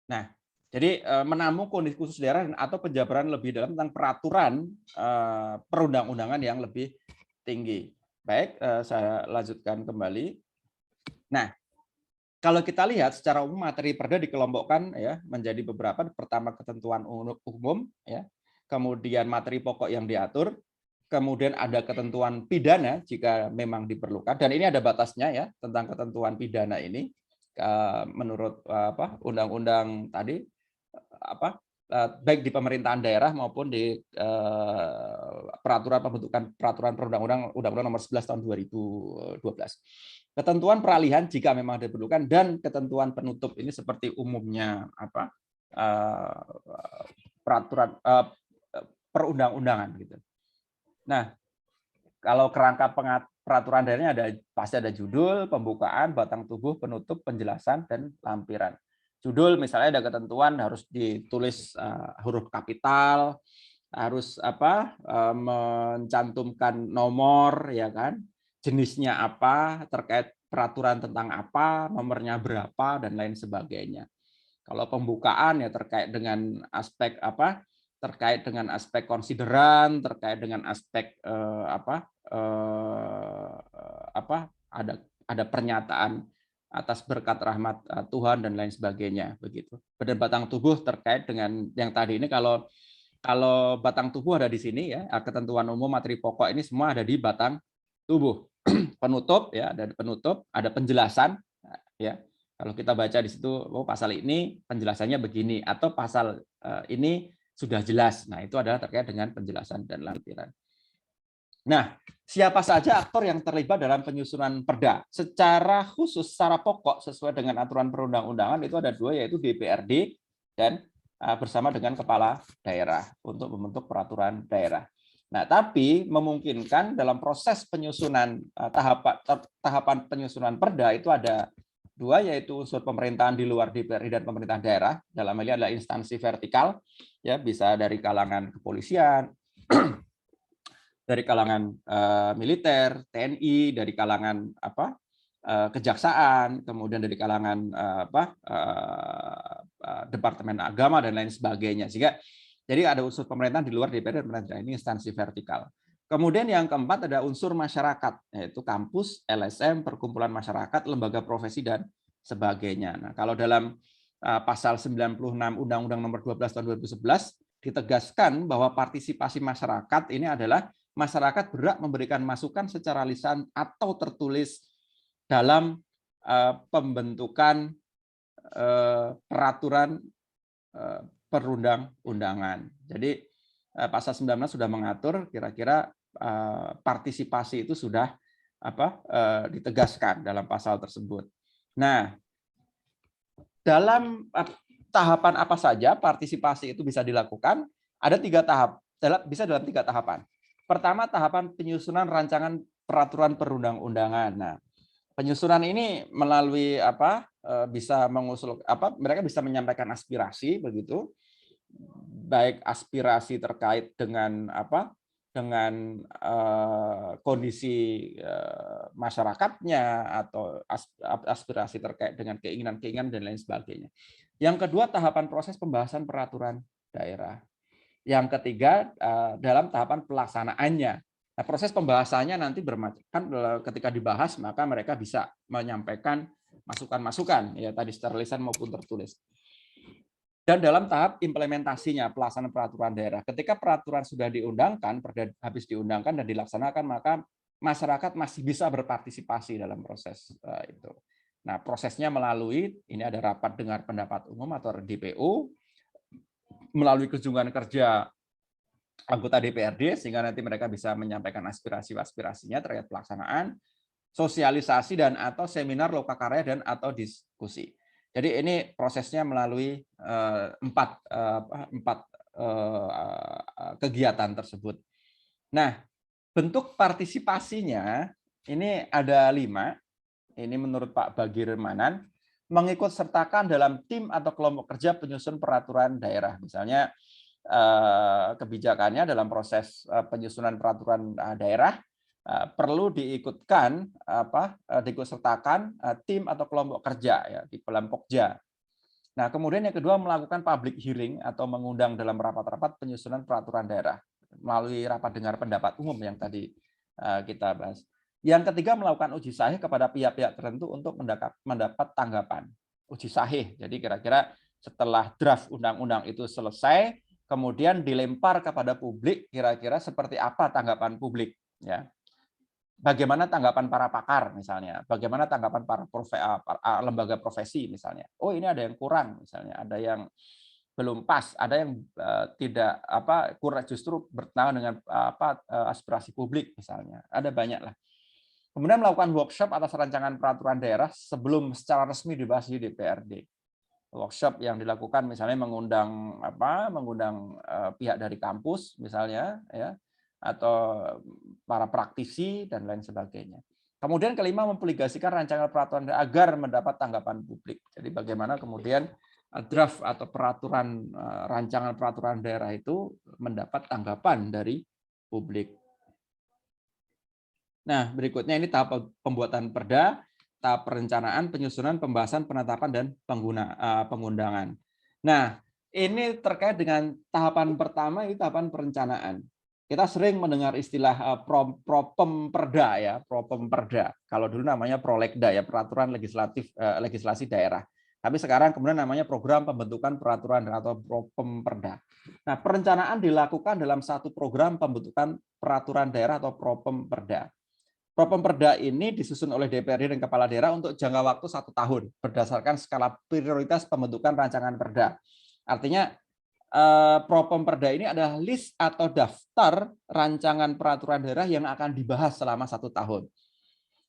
Nah, jadi menamu kondisi khusus daerah atau penjabaran lebih dalam tentang peraturan perundang-undangan yang lebih tinggi. Baik, saya lanjutkan kembali. Nah, kalau kita lihat secara umum materi perda dikelompokkan ya menjadi beberapa. Pertama ketentuan umum ya, kemudian materi pokok yang diatur, kemudian ada ketentuan pidana jika memang diperlukan, dan ini ada batasnya ya tentang ketentuan pidana ini menurut undang-undang tadi baik di pemerintahan daerah maupun di peraturan pembentukan peraturan perundang-undang Undang-Undang Nomor 11 tahun 2012. Ketentuan peralihan jika memang diperlukan, dan ketentuan penutup ini seperti umumnya peraturan perundang-undangan gitu. Nah, kalau kerangka peraturan daerahnya pasti ada judul, pembukaan, batang tubuh, penutup, penjelasan, dan lampiran. Judul misalnya ada ketentuan harus ditulis huruf kapital, harus mencantumkan nomor ya kan, jenisnya apa, terkait peraturan tentang apa, nomornya berapa, dan lain sebagainya. Kalau pembukaan ya terkait dengan aspek terkait dengan aspek konsideran, terkait dengan aspek ada pernyataan atas berkat rahmat Tuhan dan lain sebagainya begitu. Dan batang tubuh terkait dengan yang tadi ini, kalau batang tubuh ada di sini ya, ketentuan umum materi pokok ini semua ada di batang tubuh. Penutup ya, ada penutup, ada penjelasan ya. Kalau kita baca di situ, oh pasal ini penjelasannya begini, atau pasal ini sudah jelas. Nah, itu adalah terkait dengan penjelasan dan lampiran. Nah, siapa saja aktor yang terlibat dalam penyusunan perda? Secara khusus, secara pokok, sesuai dengan aturan perundang-undangan itu ada dua, yaitu DPRD dan bersama dengan kepala daerah untuk membentuk peraturan daerah. Nah, tapi memungkinkan dalam proses penyusunan tahapan penyusunan perda itu ada dua, yaitu unsur pemerintahan di luar DPRD dan pemerintahan daerah. Dalam hal ini adalah instansi vertikal, ya bisa dari kalangan kepolisian, dari kalangan militer, TNI, dari kalangan kejaksaan, kemudian dari kalangan Departemen Agama dan lain sebagainya. Jadi ada unsur pemerintahan di luar DPR dan pemerintah, ini instansi vertikal. Kemudian yang keempat ada unsur masyarakat, yaitu kampus, LSM, perkumpulan masyarakat, lembaga profesi, dan sebagainya. Nah, kalau dalam pasal 96 Undang-Undang Nomor 12 tahun 2011 ditegaskan bahwa partisipasi masyarakat ini adalah masyarakat berhak memberikan masukan secara lisan atau tertulis dalam pembentukan peraturan perundang-undangan. Jadi pasal 19 sudah mengatur kira-kira partisipasi itu sudah ditegaskan dalam pasal tersebut. Nah, dalam tahapan apa saja partisipasi itu bisa dilakukan? Ada 3 tahap, bisa dalam 3 tahapan. Pertama, tahapan penyusunan rancangan peraturan perundang-undangan. Nah, penyusunan ini melalui bisa mengusul mereka bisa menyampaikan aspirasi begitu, baik aspirasi terkait dengan dengan kondisi masyarakatnya, atau aspirasi terkait dengan keinginan-keinginan dan lain sebagainya. Yang kedua, tahapan proses pembahasan peraturan daerah. Yang ketiga, dalam tahapan pelaksanaannya. Nah, proses pembahasannya nanti bermacam, kan ketika dibahas maka mereka bisa menyampaikan masukan-masukan ya tadi secara lisan maupun tertulis. Dan dalam tahap implementasinya, pelaksanaan peraturan daerah. Ketika peraturan sudah diundangkan, habis diundangkan dan dilaksanakan, maka masyarakat masih bisa berpartisipasi dalam proses itu. Nah, prosesnya melalui ini ada rapat dengar pendapat umum atau DPU, melalui kunjungan kerja anggota DPRD, sehingga nanti mereka bisa menyampaikan aspirasi-aspirasinya terkait pelaksanaan, sosialisasi dan atau seminar lokakarya dan atau diskusi. Jadi ini prosesnya melalui empat kegiatan tersebut. Nah, bentuk partisipasinya ini ada 5. Ini menurut Pak Bagir Manan, mengikut sertakan dalam tim atau kelompok kerja penyusun peraturan daerah. Misalnya kebijakannya dalam proses penyusunan peraturan daerah perlu diikut sertakan tim atau kelompok kerja ya di dalam Pokja. Nah, kemudian yang kedua melakukan public hearing atau mengundang dalam rapat-rapat penyusunan peraturan daerah melalui rapat dengar pendapat umum yang tadi kita bahas. Yang ketiga melakukan uji sahih kepada pihak-pihak tertentu untuk mendapat tanggapan. Uji sahih. Jadi kira-kira setelah draft undang-undang itu selesai, kemudian dilempar kepada publik, kira-kira seperti apa tanggapan publik, ya. Bagaimana tanggapan para pakar misalnya, bagaimana tanggapan para lembaga profesi misalnya. Oh, ini ada yang kurang misalnya, ada yang belum pas, ada yang tidak kurang, justru bertentangan dengan aspirasi publik misalnya. Ada banyak lah. Kemudian melakukan workshop atas rancangan peraturan daerah sebelum secara resmi dibahas di DPRD. Workshop yang dilakukan misalnya mengundang pihak dari kampus misalnya, ya, atau para praktisi dan lain sebagainya. Kemudian kelima mempublikasikan rancangan peraturan agar mendapat tanggapan publik. Jadi bagaimana kemudian draft atau peraturan rancangan peraturan daerah itu mendapat tanggapan dari publik. Nah, berikutnya ini tahap pembuatan perda, tahap perencanaan, penyusunan, pembahasan, penetapan, dan pengundangan. Nah, ini terkait dengan tahapan pertama, itu tahapan perencanaan. Kita sering mendengar istilah propemperda, ya, propemperda. Kalau dulu namanya prolegda, ya, peraturan legislasi daerah. Tapi sekarang kemudian namanya program pembentukan peraturan atau propemperda. Nah, perencanaan dilakukan dalam satu program pembentukan peraturan daerah atau propemperda. Propemperda ini disusun oleh DPRD dan Kepala Daerah untuk jangka waktu 1 tahun berdasarkan skala prioritas pembentukan rancangan perda. Artinya Propemperda ini adalah list atau daftar rancangan peraturan daerah yang akan dibahas selama 1 tahun.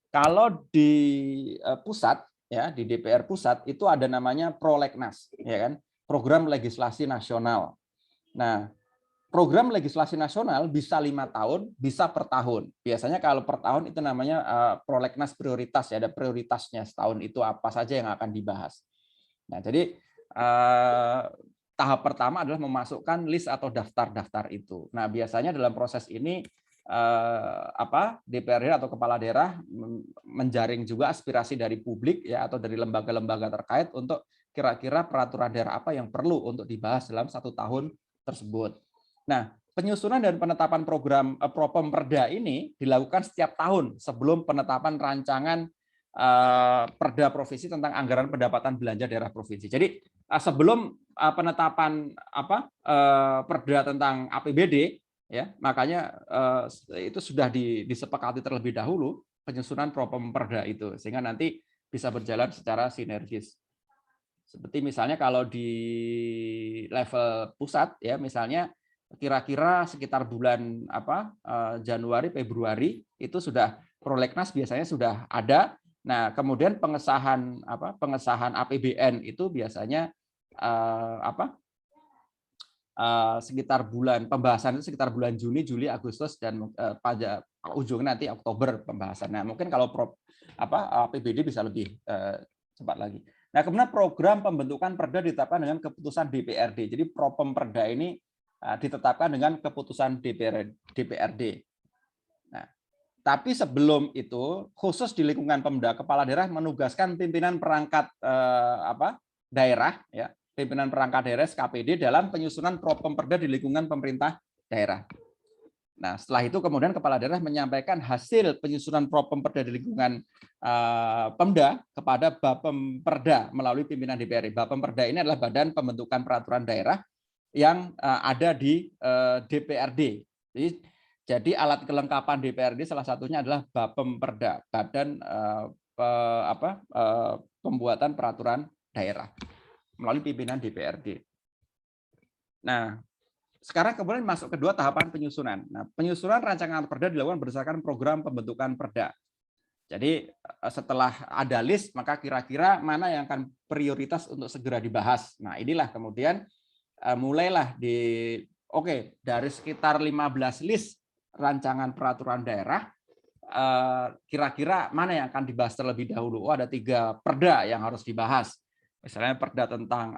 Kalau di pusat, ya, di DPR pusat itu ada namanya Prolegnas, ya kan, Program Legislasi Nasional. Nah, program legislasi nasional bisa 5 tahun, bisa per tahun. Biasanya kalau per tahun itu namanya prolegnas prioritas, ya, ada prioritasnya setahun itu apa saja yang akan dibahas. Nah, jadi tahap pertama adalah memasukkan list atau daftar-daftar itu. Nah, biasanya dalam proses ini DPRD atau kepala daerah menjaring juga aspirasi dari publik, ya, atau dari lembaga-lembaga terkait untuk kira-kira peraturan daerah apa yang perlu untuk dibahas dalam 1 tahun tersebut. Nah, penyusunan dan penetapan program Propemperda ini dilakukan setiap tahun sebelum penetapan rancangan perda provinsi tentang anggaran pendapatan belanja daerah provinsi. Jadi sebelum penetapan perda tentang APBD, ya, makanya itu sudah disepakati terlebih dahulu penyusunan Propemperda itu, sehingga nanti bisa berjalan secara sinergis. Seperti misalnya kalau di level pusat, ya, misalnya kira-kira sekitar bulan Januari Februari itu sudah prolegnas biasanya sudah ada. Nah, kemudian pengesahan APBN itu biasanya sekitar pembahasan itu sekitar bulan Juni, Juli, Agustus, dan pada ujungnya nanti Oktober pembahasan. Nah, mungkin kalau APBD bisa lebih cepat lagi. Nah, kemudian program pembentukan perda ditetapkan dengan keputusan DPRD. Jadi Propemperda ini ditetapkan dengan keputusan DPRD. Nah, tapi sebelum itu, khusus di lingkungan Pemda, kepala daerah menugaskan pimpinan perangkat daerah, ya, pimpinan perangkat daerah SKPD dalam penyusunan Propemperda di lingkungan pemerintah daerah. Nah, setelah itu kemudian kepala daerah menyampaikan hasil penyusunan Propemperda di lingkungan Pemda kepada Bapemperda melalui pimpinan DPRD. Bapemperda ini adalah badan pembentukan peraturan daerah yang ada di DPRD. Jadi alat kelengkapan DPRD salah satunya adalah Bapemperda, badan pembuatan peraturan daerah melalui pimpinan DPRD. Nah, sekarang kemudian masuk kedua tahapan penyusunan. Nah, penyusunan rancangan perda dilakukan berdasarkan program pembentukan perda. Jadi setelah ada list, maka kira-kira mana yang akan prioritas untuk segera dibahas. Nah, inilah kemudian mulailah dari sekitar 15 list rancangan peraturan daerah, kira-kira mana yang akan dibahas terlebih dahulu. Oh, ada 3 perda yang harus dibahas. Misalnya perda tentang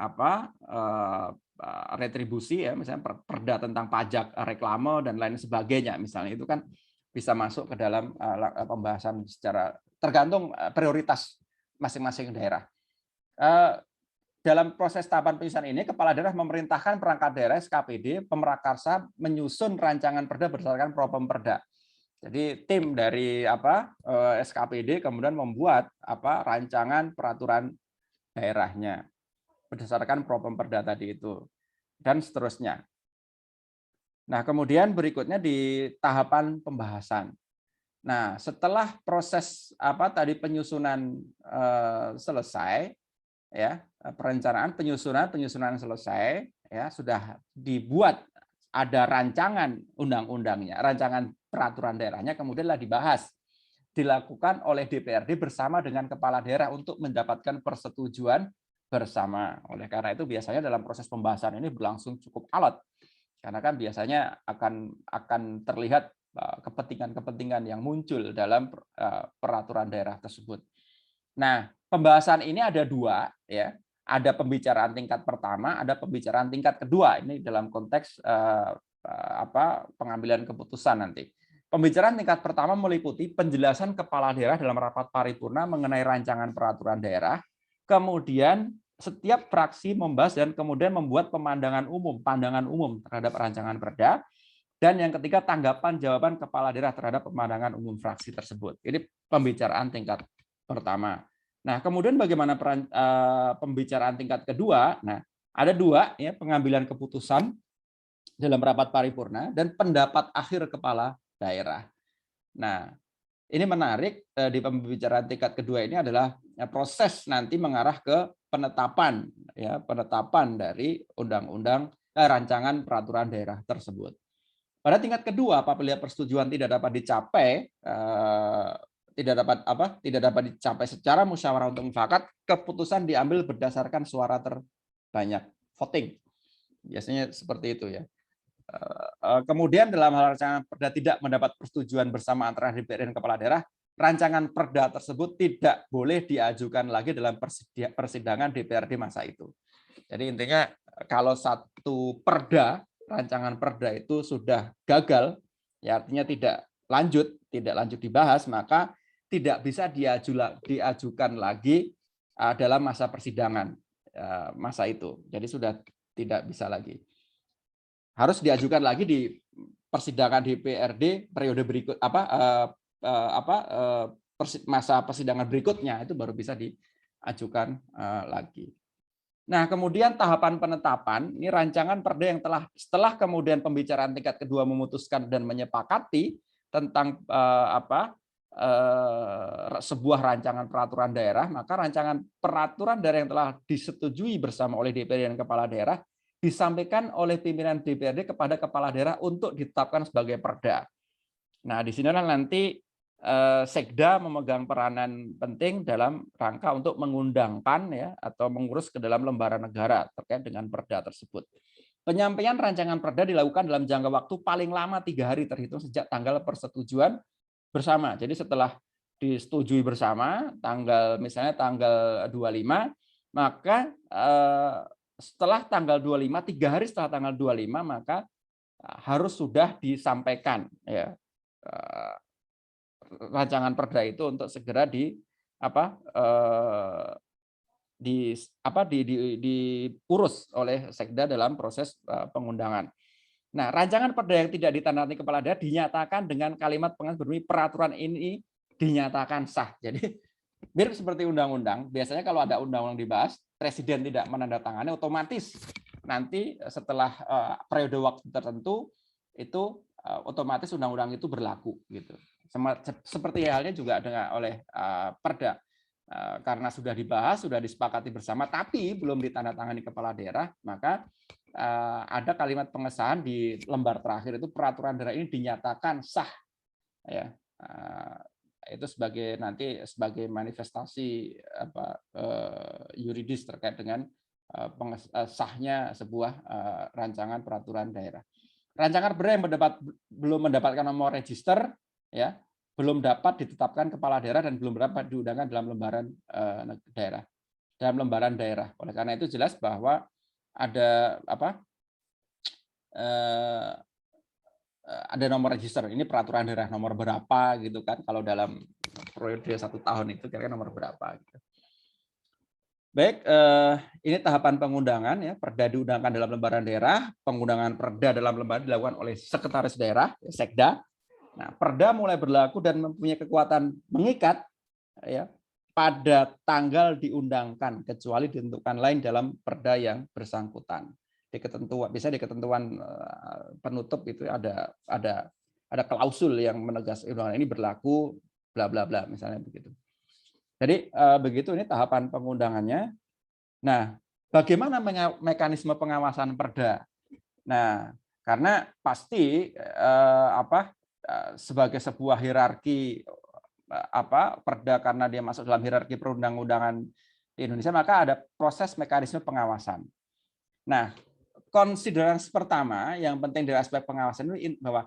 retribusi, ya, misalnya perda tentang pajak reklame dan lain sebagainya, misalnya itu kan bisa masuk ke dalam pembahasan secara tergantung prioritas masing-masing daerah. dalam proses tahapan penyusunan ini, kepala daerah memerintahkan perangkat daerah SKPD Pemrakarsa menyusun rancangan perda berdasarkan Propemperda. Jadi tim dari SKPD kemudian membuat rancangan peraturan daerahnya berdasarkan Propemperda tadi itu dan seterusnya. Nah, kemudian berikutnya di tahapan pembahasan. Nah, setelah proses penyusunan selesai, ya, perencanaan penyusunan selesai, ya, sudah dibuat ada rancangan undang-undangnya, rancangan peraturan daerahnya, kemudianlah dibahas, dilakukan oleh DPRD bersama dengan kepala daerah untuk mendapatkan persetujuan bersama. Oleh karena itu biasanya dalam proses pembahasan ini berlangsung cukup alot, karena kan biasanya akan terlihat kepentingan-kepentingan yang muncul dalam peraturan daerah tersebut. Nah, pembahasan ini ada dua, ya. Ada pembicaraan tingkat pertama, ada pembicaraan tingkat kedua. Ini dalam konteks pengambilan keputusan nanti. Pembicaraan tingkat pertama meliputi penjelasan kepala daerah dalam rapat paripurna mengenai rancangan peraturan daerah. Kemudian setiap fraksi membahas dan kemudian membuat pandangan umum terhadap rancangan perda. Dan yang ketiga, tanggapan jawaban kepala daerah terhadap pemandangan umum fraksi tersebut. Ini pembicaraan tingkat pertama. Nah, kemudian bagaimana pembicaraan tingkat kedua? Nah, ada dua, ya, pengambilan keputusan dalam rapat paripurna dan pendapat akhir kepala daerah. Nah, ini menarik, di pembicaraan tingkat kedua ini adalah proses nanti mengarah ke penetapan, ya, penetapan dari rancangan peraturan daerah tersebut. Pada tingkat kedua, apabila persetujuan tidak dapat dicapai, tidak dapat dicapai secara musyawarah untuk mufakat, keputusan diambil berdasarkan suara terbanyak, voting. Biasanya seperti itu, ya. Kemudian dalam hal rancangan perda tidak mendapat persetujuan bersama antara DPR dan kepala daerah, rancangan perda tersebut tidak boleh diajukan lagi dalam persidangan DPRD masa itu. Jadi intinya kalau satu rancangan perda itu sudah gagal, ya artinya tidak lanjut dibahas, maka tidak bisa diajukan lagi dalam masa persidangan masa itu. Jadi sudah tidak bisa lagi. Harus diajukan lagi di persidangan DPRD periode berikut masa persidangan berikutnya, itu baru bisa diajukan lagi. Nah, kemudian tahapan penetapan, ini rancangan perda yang setelah kemudian pembicaraan tingkat kedua memutuskan dan menyepakati tentang sebuah rancangan peraturan daerah, maka rancangan peraturan daerah yang telah disetujui bersama oleh DPRD dan kepala daerah disampaikan oleh pimpinan DPRD kepada kepala daerah untuk ditetapkan sebagai perda. Nah, di sinilah nanti Sekda memegang peranan penting dalam rangka untuk mengundangkan, ya, atau mengurus ke dalam lembaran negara terkait dengan perda tersebut. Penyampaian rancangan perda dilakukan dalam jangka waktu paling lama 3 hari terhitung sejak tanggal persetujuan bersama. Jadi setelah disetujui bersama misalnya tanggal 25, maka setelah tanggal 25, 3 hari setelah tanggal 25, maka harus sudah disampaikan, ya, rancangan perda itu untuk segera diurus oleh Sekda dalam proses pengundangan. Nah, rancangan perda yang tidak ditandatangani kepala daerah dinyatakan dengan kalimat pengantar berbunyi peraturan ini dinyatakan sah. Jadi mirip seperti undang-undang. Biasanya kalau ada undang-undang dibahas, presiden tidak menandatangani, otomatis nanti setelah periode waktu tertentu itu otomatis undang-undang itu berlaku, gitu. Seperti halnya juga dengan oleh perda, karena sudah dibahas, sudah disepakati bersama, tapi belum ditandatangani kepala daerah, maka ada kalimat pengesahan di lembar terakhir itu peraturan daerah ini dinyatakan sah, ya. Itu sebagai manifestasi yuridis terkait dengan sahnya sebuah rancangan peraturan daerah. Rancangan perda yang belum mendapatkan nomor register, ya, belum dapat ditetapkan kepala daerah dan belum dapat diundangkan dalam lembaran daerah. Oleh karena itu jelas bahwa ada ada nomor register. Ini peraturan daerah nomor berapa, gitu kan? Kalau dalam periode 1 tahun itu kira-kira nomor berapa? Gitu. Baik, ini tahapan pengundangan ya. Perda diundangkan dalam lembaran daerah, pengundangan perda dalam lembaran dilakukan oleh sekretaris daerah, Sekda. Nah, perda mulai berlaku dan mempunyai kekuatan mengikat ya pada tanggal diundangkan kecuali ditentukan lain dalam perda yang bersangkutan. Di ketentuan bisa di ketentuan penutup itu ada klausul yang menegas undangan ini berlaku bla bla bla misalnya begitu. Jadi begitu ini tahapan pengundangannya. Nah, bagaimana mekanisme pengawasan perda? Nah, karena pasti sebagai sebuah hierarki perda karena dia masuk dalam hierarki perundang-undangan di Indonesia, maka ada proses mekanisme pengawasan. Nah, konsiderasi pertama yang penting dari aspek pengawasan itu bahwa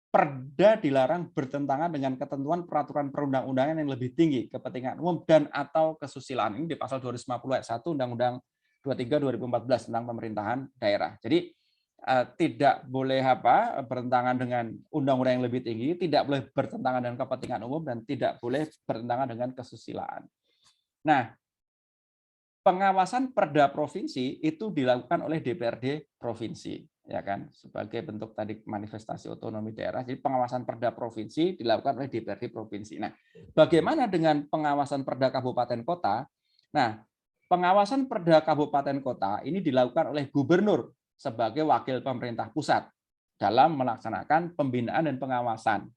perda dilarang bertentangan dengan ketentuan peraturan perundang-undangan yang lebih tinggi, kepentingan umum dan atau kesusilaan. Ini di pasal 250 ayat 1 Undang-Undang 23 2014 tentang pemerintahan daerah. Jadi tidak boleh bertentangan dengan undang-undang yang lebih tinggi, tidak boleh bertentangan dengan kepentingan umum dan tidak boleh bertentangan dengan kesusilaan. Nah, pengawasan perda provinsi itu dilakukan oleh DPRD provinsi, ya kan, sebagai bentuk tadi manifestasi otonomi daerah. Jadi pengawasan perda provinsi dilakukan oleh DPRD provinsi. Nah, bagaimana dengan pengawasan perda kabupaten kota? Nah, pengawasan perda kabupaten kota ini dilakukan oleh gubernur sebagai wakil pemerintah pusat dalam melaksanakan pembinaan dan pengawasan.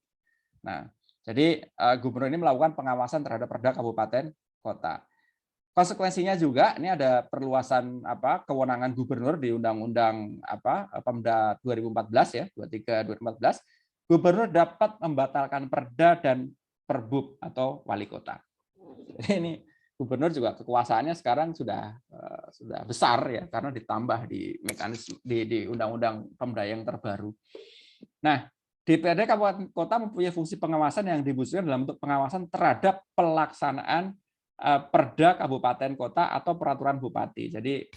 Nah, jadi gubernur ini melakukan pengawasan terhadap perda kabupaten kota. Konsekuensinya juga ini ada perluasan kewenangan gubernur di Undang-Undang Pemda 2014 ya, 23 2014. Gubernur dapat membatalkan perda dan perbub atau wali kota. Jadi ini gubernur juga kekuasaannya sekarang sudah besar ya karena ditambah di mekanisme di Undang-Undang Pemda yang terbaru. Nah, DPRD Kabupaten Kota mempunyai fungsi pengawasan yang dibutuhkan dalam bentuk pengawasan terhadap pelaksanaan perda kabupaten kota atau peraturan bupati. Jadi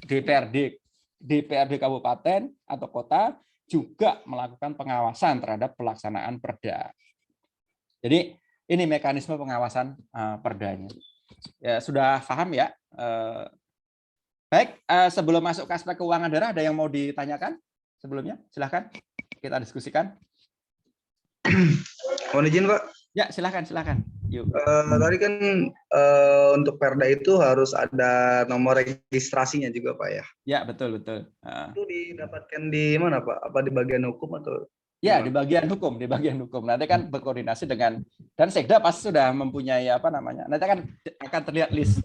DPRD kabupaten atau kota juga melakukan pengawasan terhadap pelaksanaan perda. Jadi ini mekanisme pengawasan perdanya. Ya, sudah paham ya? Baik, sebelum masuk ke aspek keuangan daerah, ada yang mau ditanyakan sebelumnya? Silahkan kita diskusikan. Mohon izin, Pak. Ya, silakan. Yuk. Tadi kan untuk perda itu harus ada nomor registrasinya juga, Pak ya? Ya, betul. Itu didapatkan di mana, Pak? Apa di bagian hukum atau? Ya, di bagian hukum, Nanti kan berkoordinasi dengan dan Sekda pasti sudah mempunyai nanti kan akan terlihat list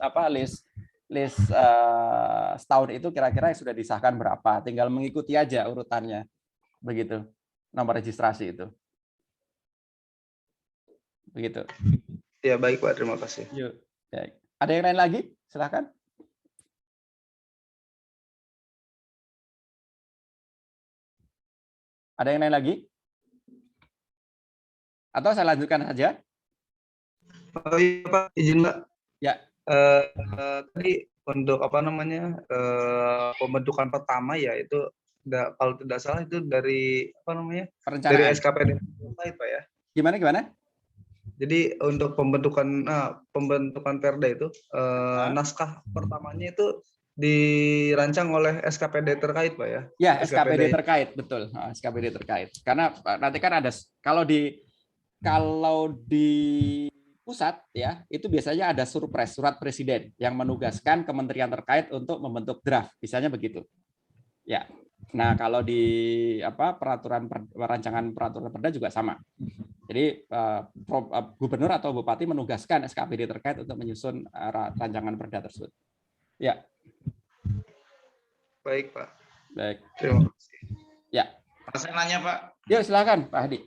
setahun itu kira-kira yang sudah disahkan berapa. Tinggal mengikuti aja urutannya. Begitu. Nomor registrasi itu. Begitu. Ya, baik Pak, terima kasih. Yuk. Baik. Ada yang lain lagi? Silakan. Ada yang lain lagi? Atau saya lanjutkan saja? Oh iya Pak, izin Pak. Ya. Tadi untuk pembentukan pertama ya itu kalau tidak salah itu dari perencanaan. dari SKPD Pak ya. Gimana? Jadi untuk pembentukan perda itu naskah pertamanya itu dirancang oleh SKPD terkait Pak ya. Ya, SKPD terkait, betul. SKPD terkait. Karena nanti kan ada kalau di pusat ya, itu biasanya ada surpres, surat presiden yang menugaskan kementerian terkait untuk membentuk draft, misalnya begitu. Ya. Nah, kalau di rancangan peraturan perda juga sama. Jadi gubernur atau bupati menugaskan SKPD terkait untuk menyusun rancangan perda tersebut. Ya. Baik, Pak. Baik. Terima kasih. Ya. Saya nanya, Pak. Ya, silakan, Pak Hadi.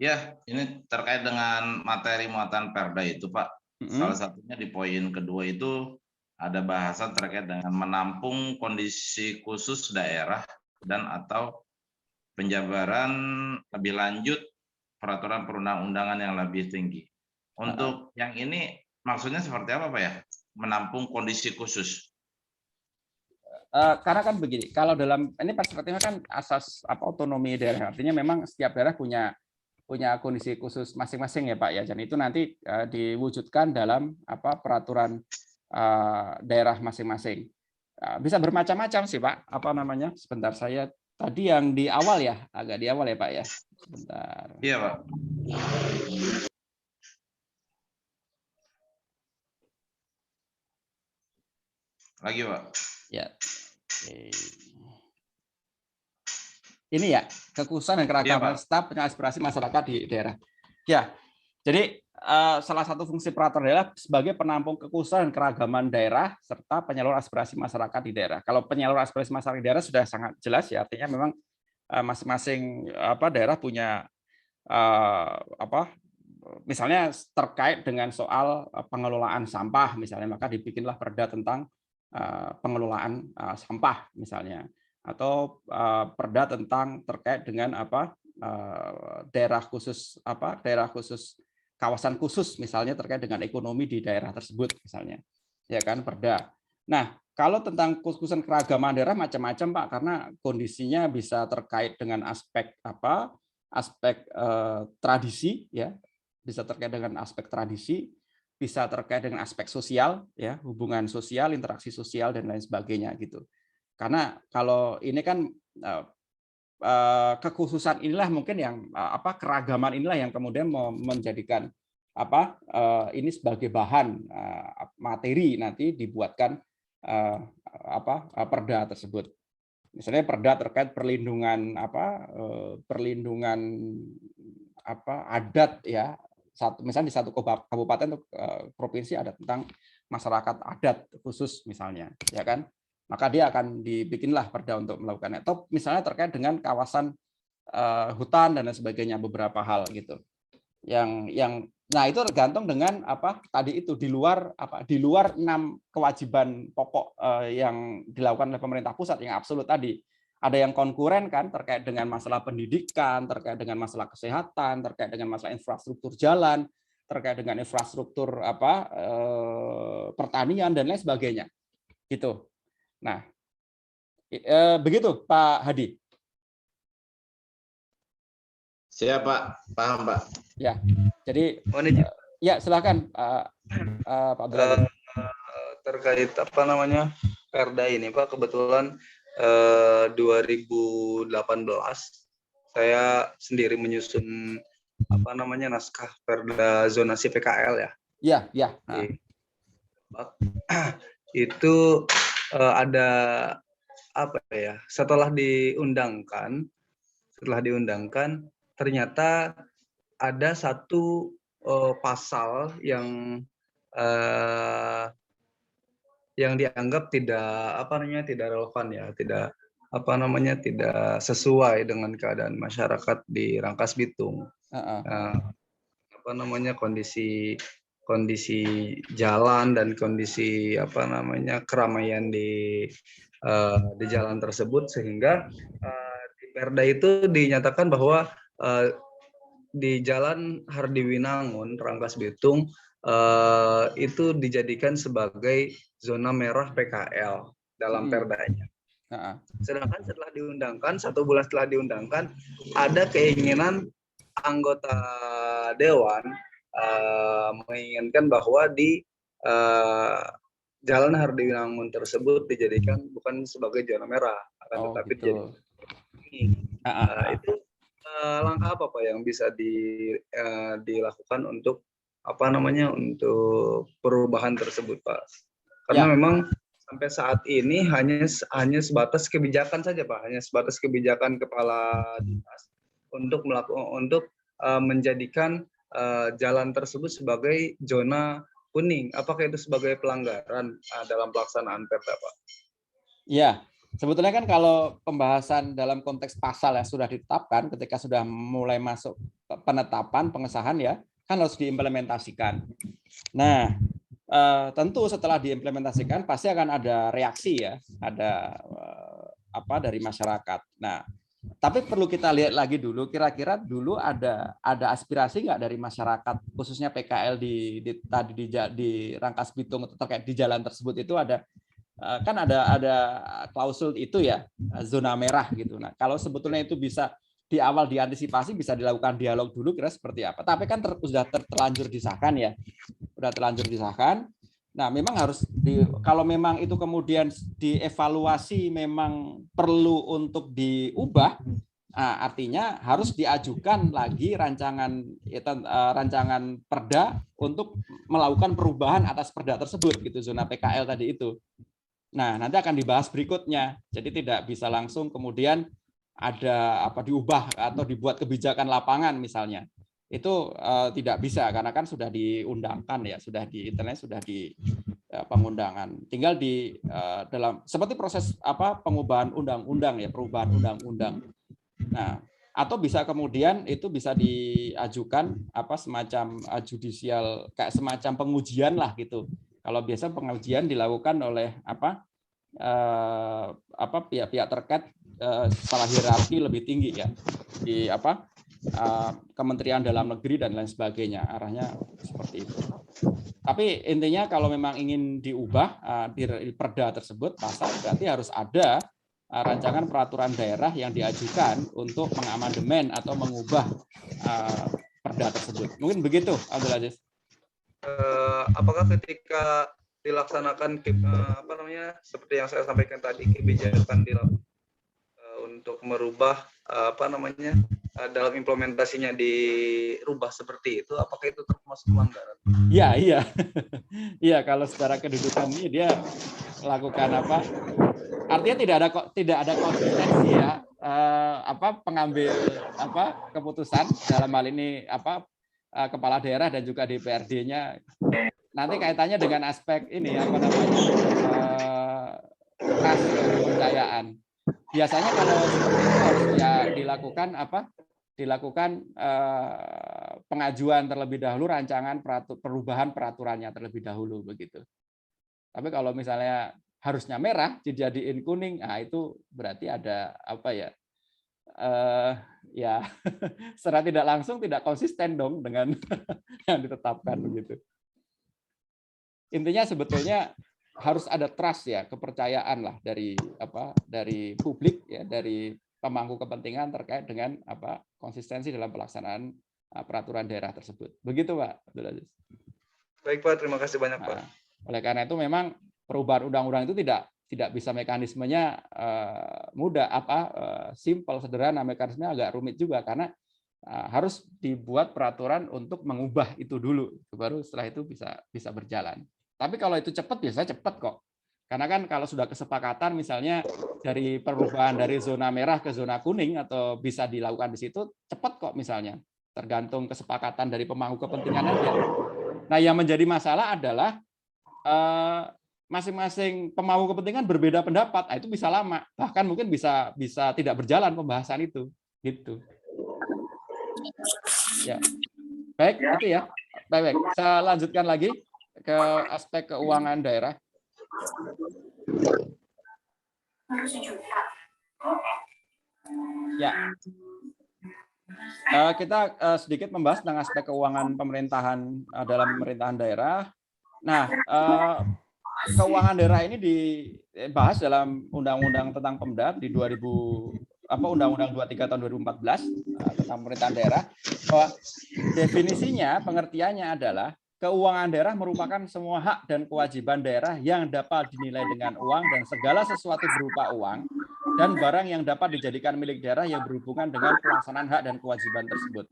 Ya, ini terkait dengan materi muatan perda itu, Pak. Salah satunya di poin kedua itu ada bahasan terkait dengan menampung kondisi khusus daerah dan atau penjabaran lebih lanjut peraturan perundang-undangan yang lebih tinggi. Untuk yang ini maksudnya seperti apa, Pak ya? Menampung kondisi khusus. Karena kan begini, kalau dalam ini perspektifnya kan asas otonomi daerah, artinya memang setiap daerah punya kondisi khusus masing-masing ya Pak ya, dan itu nanti diwujudkan dalam peraturan daerah masing-masing. Bisa bermacam-macam sih Pak. Apa namanya? Sebentar, saya tadi yang di awal ya, agak di awal ya Pak ya. Sebentar. Iya Pak. Lagi Pak. Ya. Oke. Ini ya, kekhususan dan keragaman staf aspirasi masyarakat di daerah. Ya, jadi salah satu fungsi peraturan daerah sebagai penampung kekhususan dan keragaman daerah serta penyalur aspirasi masyarakat di daerah. Kalau penyalur aspirasi masyarakat di daerah sudah sangat jelas ya, artinya memang masing-masing daerah punya misalnya terkait dengan soal pengelolaan sampah misalnya, maka dibikinlah perda tentang pengelolaan sampah misalnya, atau perda tentang terkait dengan daerah khusus kawasan khusus misalnya terkait dengan ekonomi di daerah tersebut misalnya, ya kan, perda. Nah, kalau tentang kekhususan keragaman daerah macam-macam Pak, karena kondisinya bisa terkait dengan aspek tradisi ya, bisa terkait dengan aspek tradisi, bisa terkait dengan aspek sosial ya, hubungan sosial, interaksi sosial dan lain sebagainya gitu. Karena kalau ini kan kekhususan inilah mungkin yang keragaman inilah yang kemudian menjadikan ini sebagai bahan materi nanti dibuatkan perda tersebut. Misalnya perda terkait perlindungan adat ya, misalnya di satu kabupaten atau provinsi ada tentang masyarakat adat khusus misalnya, ya kan? Maka dia akan dibikinlah perda untuk melakukannya. Atau misalnya terkait dengan kawasan hutan dan lain sebagainya, beberapa hal gitu. Nah itu tergantung dengan tadi itu di luar 6 kewajiban pokok yang dilakukan oleh pemerintah pusat yang absolut tadi. Ada yang konkuren kan terkait dengan masalah pendidikan, terkait dengan masalah kesehatan, terkait dengan masalah infrastruktur jalan, terkait dengan infrastruktur pertanian dan lain sebagainya. Gitu. Nah, begitu Pak Hadi. Siap Pak, paham Pak. Ya, jadi ya silakan Pak Abdul. Terkait perda ini Pak, kebetulan 2018 saya sendiri menyusun naskah perda zonasi PKL ya. Iya, iya. Itu ada setelah diundangkan ternyata ada satu pasal yang dianggap tidak relevan ya, tidak sesuai dengan keadaan masyarakat di Rangkas Bitung. Kondisi jalan dan kondisi keramaian di jalan tersebut, sehingga di perda itu dinyatakan bahwa di Jalan Hardiwinangun Rangkas Bitung itu dijadikan sebagai zona merah PKL dalam perdanya. Sedangkan setelah diundangkan, 1 bulan setelah diundangkan, ada keinginan anggota dewan menginginkan bahwa di Jalan Hardiwinangun tersebut dijadikan bukan sebagai zona merah, akan tetapi dijadikan itu langkah apa Pak yang bisa dilakukan untuk untuk perubahan tersebut Pak? Karena memang sampai saat ini hanya sebatas kebijakan saja Pak, hanya sebatas kebijakan kepala dinas untuk menjadikan jalan tersebut sebagai zona kuning. Apakah itu sebagai pelanggaran dalam pelaksanaan perda Pak? Ya, sebetulnya kan kalau pembahasan dalam konteks pasal yang sudah ditetapkan, ketika sudah mulai masuk penetapan, pengesahan ya, kan harus diimplementasikan. Nah, tentu setelah diimplementasikan pasti akan ada reaksi ya, ada dari masyarakat. Nah, tapi perlu kita lihat lagi dulu, kira-kira dulu ada aspirasi nggak dari masyarakat, khususnya PKL di Rangkas Bitung terkait di jalan tersebut itu ada. Kan ada klausul itu ya, zona merah gitu. Nah, kalau sebetulnya itu bisa di awal diantisipasi, bisa dilakukan dialog dulu kira seperti apa. Tapi kan sudah terlanjur disahkan ya, sudah terlanjur disahkan. Nah, memang harus kalau memang itu kemudian dievaluasi memang perlu untuk diubah, artinya harus diajukan lagi rancangan perda untuk melakukan perubahan atas perda tersebut gitu, zona PKL tadi itu. Nah, nanti akan dibahas berikutnya. Jadi tidak bisa langsung kemudian ada diubah atau dibuat kebijakan lapangan misalnya. Itu tidak bisa karena kan sudah diundangkan ya, sudah di internet, sudah di pengundangan. Tinggal di dalam seperti proses pengubahan undang-undang ya, perubahan undang-undang. Nah, atau bisa kemudian itu bisa diajukan semacam judicial, kayak semacam pengujian lah gitu. Kalau biasa pengujian dilakukan oleh pihak-pihak terkait secara hierarki lebih tinggi ya di Kementerian Dalam Negeri dan lain sebagainya, arahnya seperti itu. Tapi intinya kalau memang ingin diubah di perda tersebut pasal, berarti harus ada rancangan peraturan daerah yang diajukan untuk mengamandemen atau mengubah perda tersebut. Mungkin begitu, Abdul Aziz. Apakah ketika dilaksanakan seperti yang saya sampaikan tadi, kebijakan untuk merubah dalam implementasinya dirubah seperti itu, apakah itu termasuk pelanggaran? Iya. Iya, kalau secara kedudukan ini dia lakukan artinya tidak ada konsistensi ya pengambil keputusan dalam hal ini kepala daerah dan juga DPRD-nya. Nanti kaitannya dengan aspek ini trust kepercayaan. Biasanya kalau seperti itu harus ya dilakukan pengajuan terlebih dahulu, rancangan perubahan peraturannya terlebih dahulu begitu. Tapi kalau misalnya harusnya merah dijadiin kuning, itu berarti ada ya secara tidak langsung tidak konsisten dong dengan yang ditetapkan begitu. Intinya sebetulnya harus ada trust ya, kepercayaan lah dari publik ya, dari pemangku kepentingan terkait dengan konsistensi dalam pelaksanaan peraturan daerah tersebut. Begitu Pak Abdul Aziz. Baik Pak, terima kasih banyak Pak. Oleh karena itu memang perubahan undang-undang itu tidak bisa mekanismenya mudah simple, sederhana, mekanismenya agak rumit juga karena harus dibuat peraturan untuk mengubah itu dulu, baru setelah itu bisa berjalan. Tapi kalau itu cepat, biasanya cepat kok. Karena kan kalau sudah kesepakatan misalnya dari perubahan dari zona merah ke zona kuning atau bisa dilakukan di situ, cepat kok misalnya. Tergantung kesepakatan dari pemangku kepentingan aja. Nah, yang menjadi masalah adalah masing-masing pemangku kepentingan berbeda pendapat. Itu bisa lama. Bahkan mungkin bisa tidak berjalan pembahasan itu. Gitu. Ya. Baik, itu ya. Baik. Saya lanjutkan lagi ke aspek keuangan daerah. Ya. Kita sedikit membahas tentang aspek keuangan pemerintahan dalam pemerintahan daerah. Nah, keuangan daerah ini dibahas dalam Undang-Undang tentang Pemda di Undang-Undang 23 tahun 2014 tentang pemerintahan daerah, bahwa definisinya, pengertiannya adalah keuangan daerah merupakan semua hak dan kewajiban daerah yang dapat dinilai dengan uang dan segala sesuatu berupa uang dan barang yang dapat dijadikan milik daerah yang berhubungan dengan pelaksanaan hak dan kewajiban tersebut.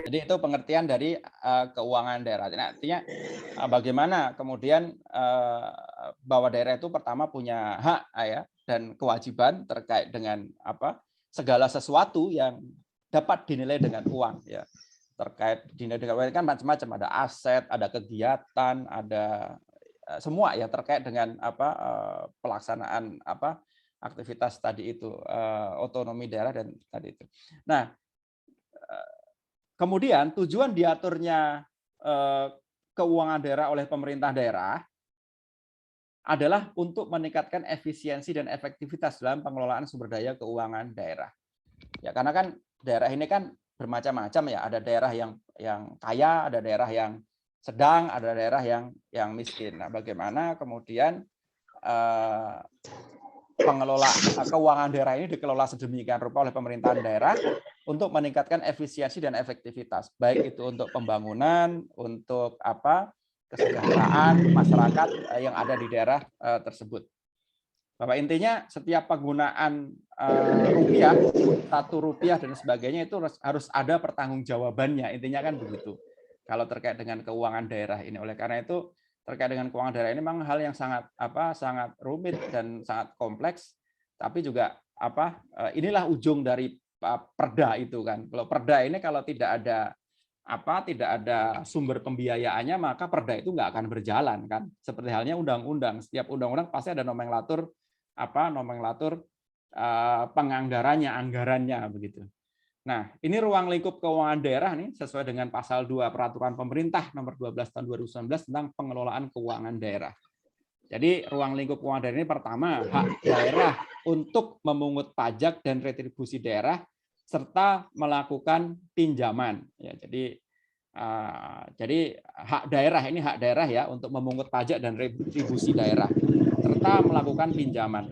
Jadi itu pengertian dari keuangan daerah. Nah, artinya bagaimana kemudian bahwa daerah itu pertama punya hak ya dan kewajiban terkait dengan segala sesuatu yang dapat dinilai dengan uang ya. Terkait dinilai dengan uang kan macam-macam, ada aset, ada kegiatan, ada semua ya terkait dengan pelaksanaan aktivitas tadi itu, otonomi daerah dan tadi itu. Nah, kemudian tujuan diaturnya keuangan daerah oleh pemerintah daerah adalah untuk meningkatkan efisiensi dan efektivitas dalam pengelolaan sumber daya keuangan daerah. Ya, karena kan daerah ini kan bermacam-macam ya, ada daerah yang kaya, ada daerah yang sedang, ada daerah yang miskin. Nah, bagaimana kemudian pengelola keuangan daerah ini dikelola sedemikian rupa oleh pemerintahan daerah untuk meningkatkan efisiensi dan efektivitas, baik itu untuk pembangunan, untuk kesejahteraan masyarakat yang ada di daerah tersebut. Bahwa intinya setiap penggunaan rupiah, Rp1 dan sebagainya itu harus ada pertanggungjawabannya. Intinya kan begitu. Kalau terkait dengan keuangan daerah ini, oleh karena itu terkait dengan keuangan daerah ini memang hal yang sangat sangat rumit dan sangat kompleks. Tapi juga inilah ujung dari perda itu kan. Kalau perda ini kalau tidak ada sumber pembiayaannya, maka perda itu nggak akan berjalan kan. Seperti halnya undang-undang. Setiap undang-undang pasti ada nomenklatur penganggarannya, anggarannya begitu. Nah, ini ruang lingkup keuangan daerah nih sesuai dengan pasal 2 Peraturan Pemerintah nomor 12 tahun 2019 tentang pengelolaan keuangan daerah. Jadi ruang lingkup keuangan daerah ini pertama hak daerah untuk memungut pajak dan retribusi daerah serta melakukan pinjaman. Ya, jadi hak daerah ya untuk memungut pajak dan retribusi daerah serta melakukan pinjaman,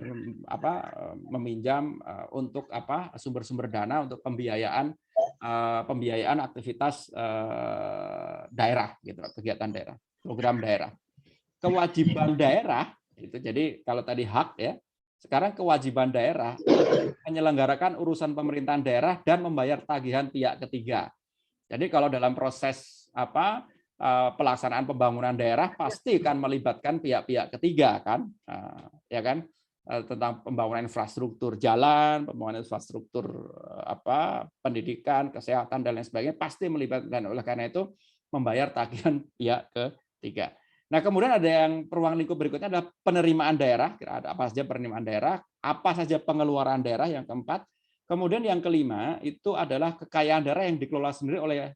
meminjam untuk sumber-sumber dana untuk pembiayaan aktivitas daerah, gitu, kegiatan daerah, program daerah. Kewajiban daerah itu, jadi kalau tadi hak ya, sekarang kewajiban daerah menyelenggarakan urusan pemerintahan daerah dan membayar tagihan pihak ketiga. Jadi kalau dalam proses pelaksanaan pembangunan daerah pasti kan melibatkan pihak-pihak ketiga kan, ya kan, tentang pembangunan infrastruktur jalan, pembangunan infrastruktur pendidikan, kesehatan dan lain sebagainya pasti melibatkan. Oleh karena itu membayar tagihan pihak ketiga. Nah, kemudian ada yang ruang lingkup berikutnya adalah penerimaan daerah. Ada apa saja penerimaan daerah, apa saja pengeluaran daerah yang keempat. Kemudian yang kelima itu adalah kekayaan daerah yang dikelola sendiri oleh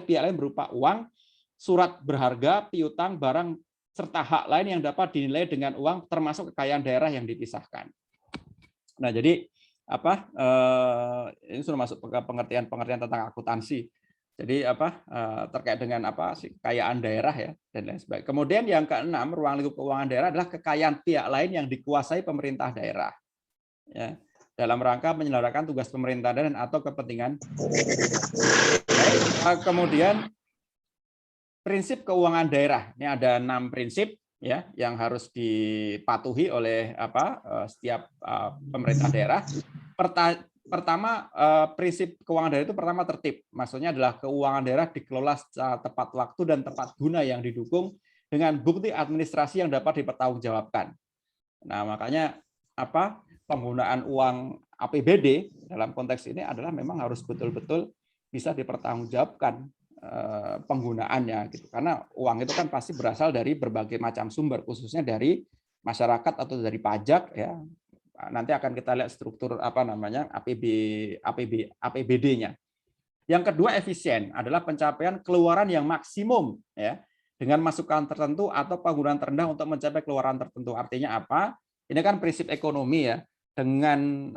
pihak lain berupa uang, surat berharga, piutang, barang, serta hak lain yang dapat dinilai dengan uang termasuk kekayaan daerah yang dipisahkan. Nah, jadi ini sudah masuk ke pengertian tentang akuntansi. Jadi terkait dengan kekayaan daerah ya dan lain sebagainya. Kemudian yang keenam, ruang lingkup keuangan daerah adalah kekayaan pihak lain yang dikuasai pemerintah daerah. Ya, dalam rangka menyelenggarakan tugas pemerintah dan atau kepentingan. Kemudian prinsip keuangan daerah. Ini ada 6 prinsip ya yang harus dipatuhi oleh setiap pemerintah daerah. Pertama, prinsip keuangan daerah itu pertama tertib. Maksudnya adalah keuangan daerah dikelola secara tepat waktu dan tepat guna yang didukung dengan bukti administrasi yang dapat dipertanggungjawabkan. Nah, makanya penggunaan uang APBD dalam konteks ini adalah memang harus betul-betul bisa dipertanggungjawabkan penggunaannya gitu. Karena uang itu kan pasti berasal dari berbagai macam sumber, khususnya dari masyarakat atau dari pajak ya. Nanti akan kita lihat struktur APBD-nya. Yang kedua, efisien adalah pencapaian keluaran yang maksimum ya dengan masukan tertentu atau penggunaan terendah untuk mencapai keluaran tertentu. Artinya apa? Ini kan prinsip ekonomi ya. Dengan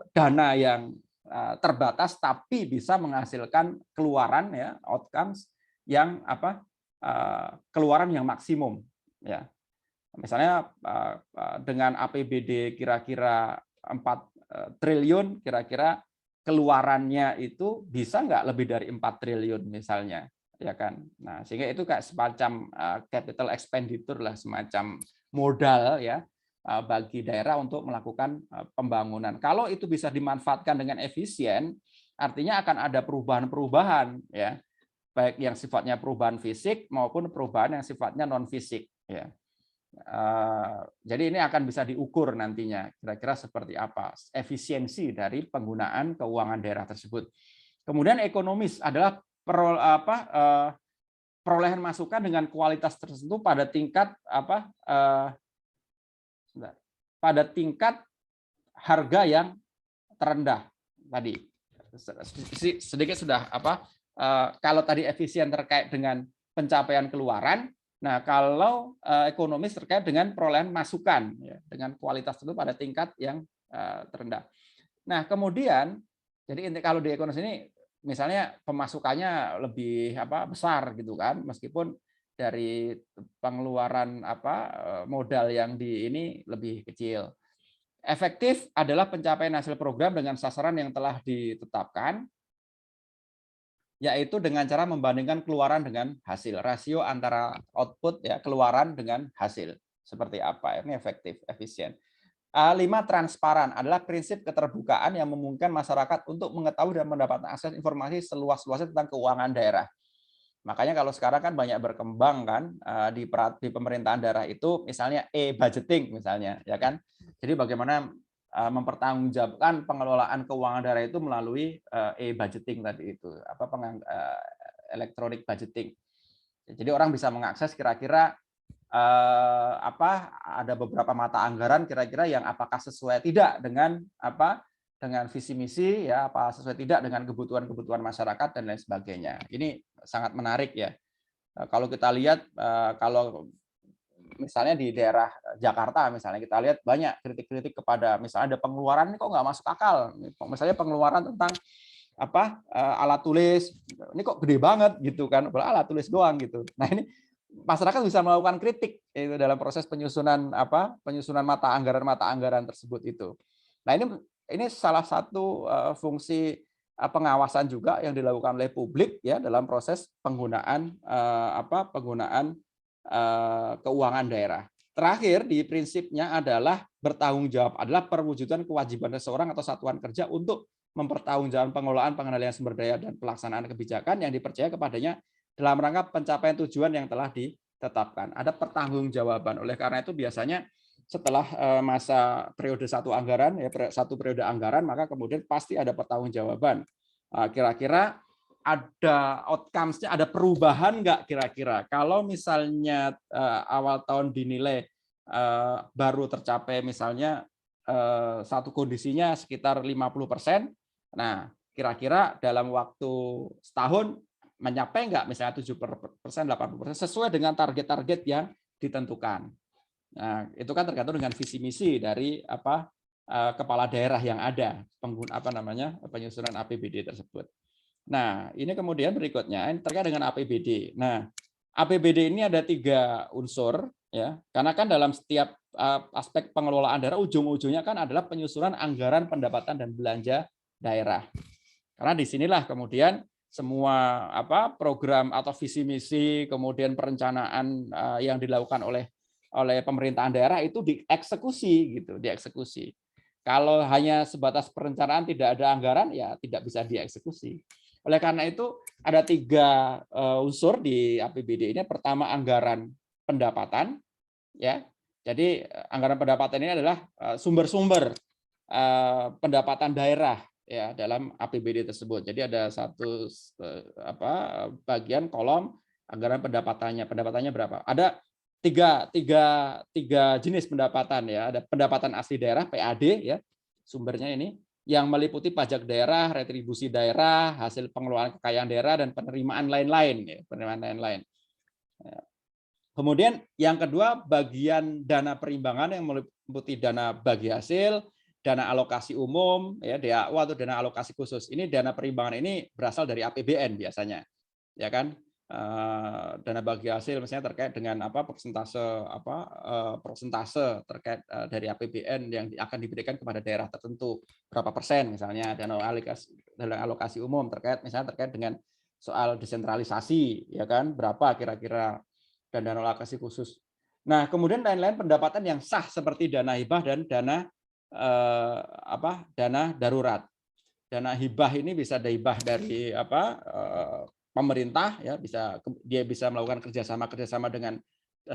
dana yang terbatas tapi bisa menghasilkan keluaran ya, outcomes yang keluaran yang maksimum ya. Misalnya dengan APBD kira-kira 4 triliun, kira-kira keluarannya itu bisa nggak lebih dari 4 triliun misalnya, ya kan? Nah, sehingga itu kayak semacam capital expenditure lah, semacam modal ya bagi daerah untuk melakukan pembangunan. Kalau itu bisa dimanfaatkan dengan efisien, artinya akan ada perubahan-perubahan ya, baik yang sifatnya perubahan fisik maupun perubahan yang sifatnya non fisik ya. Jadi ini akan bisa diukur nantinya kira-kira seperti apa efisiensi dari penggunaan keuangan daerah tersebut. Kemudian ekonomis adalah perolehan masukan dengan kualitas tertentu pada tingkat harga yang terendah tadi. Sedikit sudah kalau tadi efisien terkait dengan pencapaian keluaran. Nah, kalau ekonomis terkait dengan perolehan masukan ya, dengan kualitas itu pada tingkat yang terendah. Nah, kemudian jadi kalau di ekonomis ini misalnya pemasukannya lebih besar gitu kan, meskipun dari pengeluaran modal yang di ini lebih kecil. Efektif adalah pencapaian hasil program dengan sasaran yang telah ditetapkan. yaitu dengan cara membandingkan keluaran dengan hasil. Rasio antara output ya keluaran dengan hasil. Seperti apa? Ini efektif, efisien. 5, transparan adalah prinsip keterbukaan yang memungkinkan masyarakat untuk mengetahui dan mendapatkan akses informasi seluas-luasnya tentang keuangan daerah. Makanya kalau sekarang kan banyak berkembang kan di pemerintahan daerah itu misalnya e-budgeting misalnya, ya kan. Jadi bagaimana mempertanggungjawabkan pengelolaan keuangan daerah itu melalui e-budgeting tadi itu, electronic budgeting. Jadi orang bisa mengakses kira-kira ada beberapa mata anggaran kira-kira yang apakah sesuai tidak dengan dengan visi misi ya, apa sesuai tidak dengan kebutuhan masyarakat dan lain sebagainya. Ini sangat menarik ya. Kalau kita lihat kalau misalnya di daerah Jakarta misalnya kita lihat banyak kritik-kritik kepada misalnya ada pengeluaran ini kok nggak masuk akal. Misalnya pengeluaran tentang alat tulis ini kok gede banget gitu kan, alat tulis doang gitu. Nah ini masyarakat bisa melakukan kritik itu dalam proses penyusunan penyusunan mata anggaran tersebut itu. Nah ini salah satu fungsi pengawasan juga yang dilakukan oleh publik ya dalam proses penggunaan penggunaan keuangan daerah. Terakhir di prinsipnya adalah bertanggung jawab adalah perwujudan kewajiban seseorang atau satuan kerja untuk mempertanggungjawabkan pengelolaan pengendalian sumber daya dan pelaksanaan kebijakan yang dipercaya kepadanya dalam rangka pencapaian tujuan yang telah ditetapkan. Ada pertanggungjawaban. Oleh karena itu biasanya setelah masa periode satu anggaran ya satu periode anggaran maka kemudian pasti ada pertanggungjawaban. Kira-kira ada outcomes-nya, ada perubahan nggak kira-kira? Kalau misalnya awal tahun dinilai baru tercapai misalnya satu kondisinya sekitar 50%, nah kira-kira dalam waktu setahun mencapai nggak misalnya 7%, 80% sesuai dengan target-target yang ditentukan. Nah, itu kan tergantung dengan visi misi dari kepala daerah yang ada penyusunan APBD tersebut. Nah, ini kemudian berikutnya ini terkait dengan APBD. Nah, APBD ini ada 3 unsur ya, karena kan dalam setiap aspek pengelolaan daerah ujung-ujungnya kan adalah penyusunan anggaran pendapatan dan belanja daerah. Karena disinilah kemudian semua program atau visi misi kemudian perencanaan yang dilakukan oleh pemerintahan daerah itu dieksekusi gitu, dieksekusi. Kalau hanya sebatas perencanaan tidak ada anggaran ya tidak bisa dieksekusi. Oleh karena itu ada 3 unsur di APBD ini. Pertama anggaran pendapatan ya. Jadi anggaran pendapatan ini adalah sumber-sumber pendapatan daerah ya dalam APBD tersebut. Jadi ada satu bagian kolom anggaran pendapatannya. Pendapatannya berapa? Ada tiga jenis pendapatan ya. Ada pendapatan asli daerah (PAD) ya, sumbernya ini yang meliputi pajak daerah, retribusi daerah, hasil pengelolaan kekayaan daerah dan penerimaan lain-lain ya, penerimaan lain-lain. Kemudian yang kedua bagian dana perimbangan yang meliputi dana bagi hasil, dana alokasi umum ya DAU atau dana alokasi khusus. Ini dana perimbangan ini berasal dari APBN biasanya. Ya kan? Dana bagi hasil misalnya terkait dengan persentase terkait dari APBN yang akan diberikan kepada daerah tertentu berapa persen misalnya dana alokasi umum terkait dengan soal desentralisasi ya kan berapa kira-kira dan dana alokasi khusus. Nah kemudian lain-lain pendapatan yang sah seperti dana hibah dan dana darurat. Dana hibah ini bisa hibah dari pemerintah ya dia bisa melakukan kerjasama dengan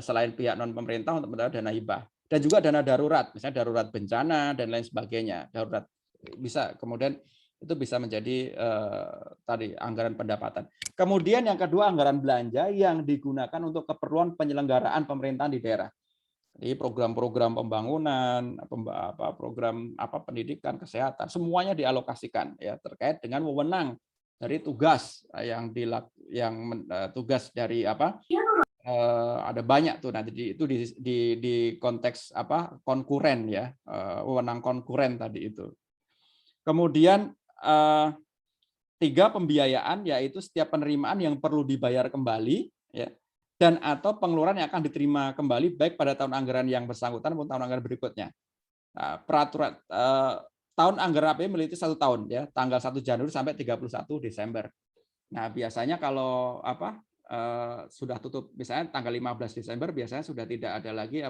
selain pihak non pemerintah untuk mendapatkan dana hibah dan juga dana darurat misalnya darurat bencana dan lain sebagainya darurat bisa kemudian itu bisa menjadi tadi anggaran pendapatan. Kemudian yang kedua anggaran belanja yang digunakan untuk keperluan penyelenggaraan pemerintahan di daerah. Jadi program-program pembangunan, program pendidikan, kesehatan, semuanya dialokasikan ya terkait dengan wewenang dari tugas tugas dari ada banyak tuh nanti itu di konteks konkuren ya wewenang konkuren tadi itu. Kemudian 3 pembiayaan yaitu setiap penerimaan yang perlu dibayar kembali ya dan atau pengeluaran yang akan diterima kembali baik pada tahun anggaran yang bersangkutan maupun tahun anggaran berikutnya. Peraturan tahun anggaran APBD memiliki 1 tahun ya, tanggal 1 Januari sampai 31 Desember. Nah, biasanya kalau sudah tutup misalnya tanggal 15 Desember biasanya sudah tidak ada lagi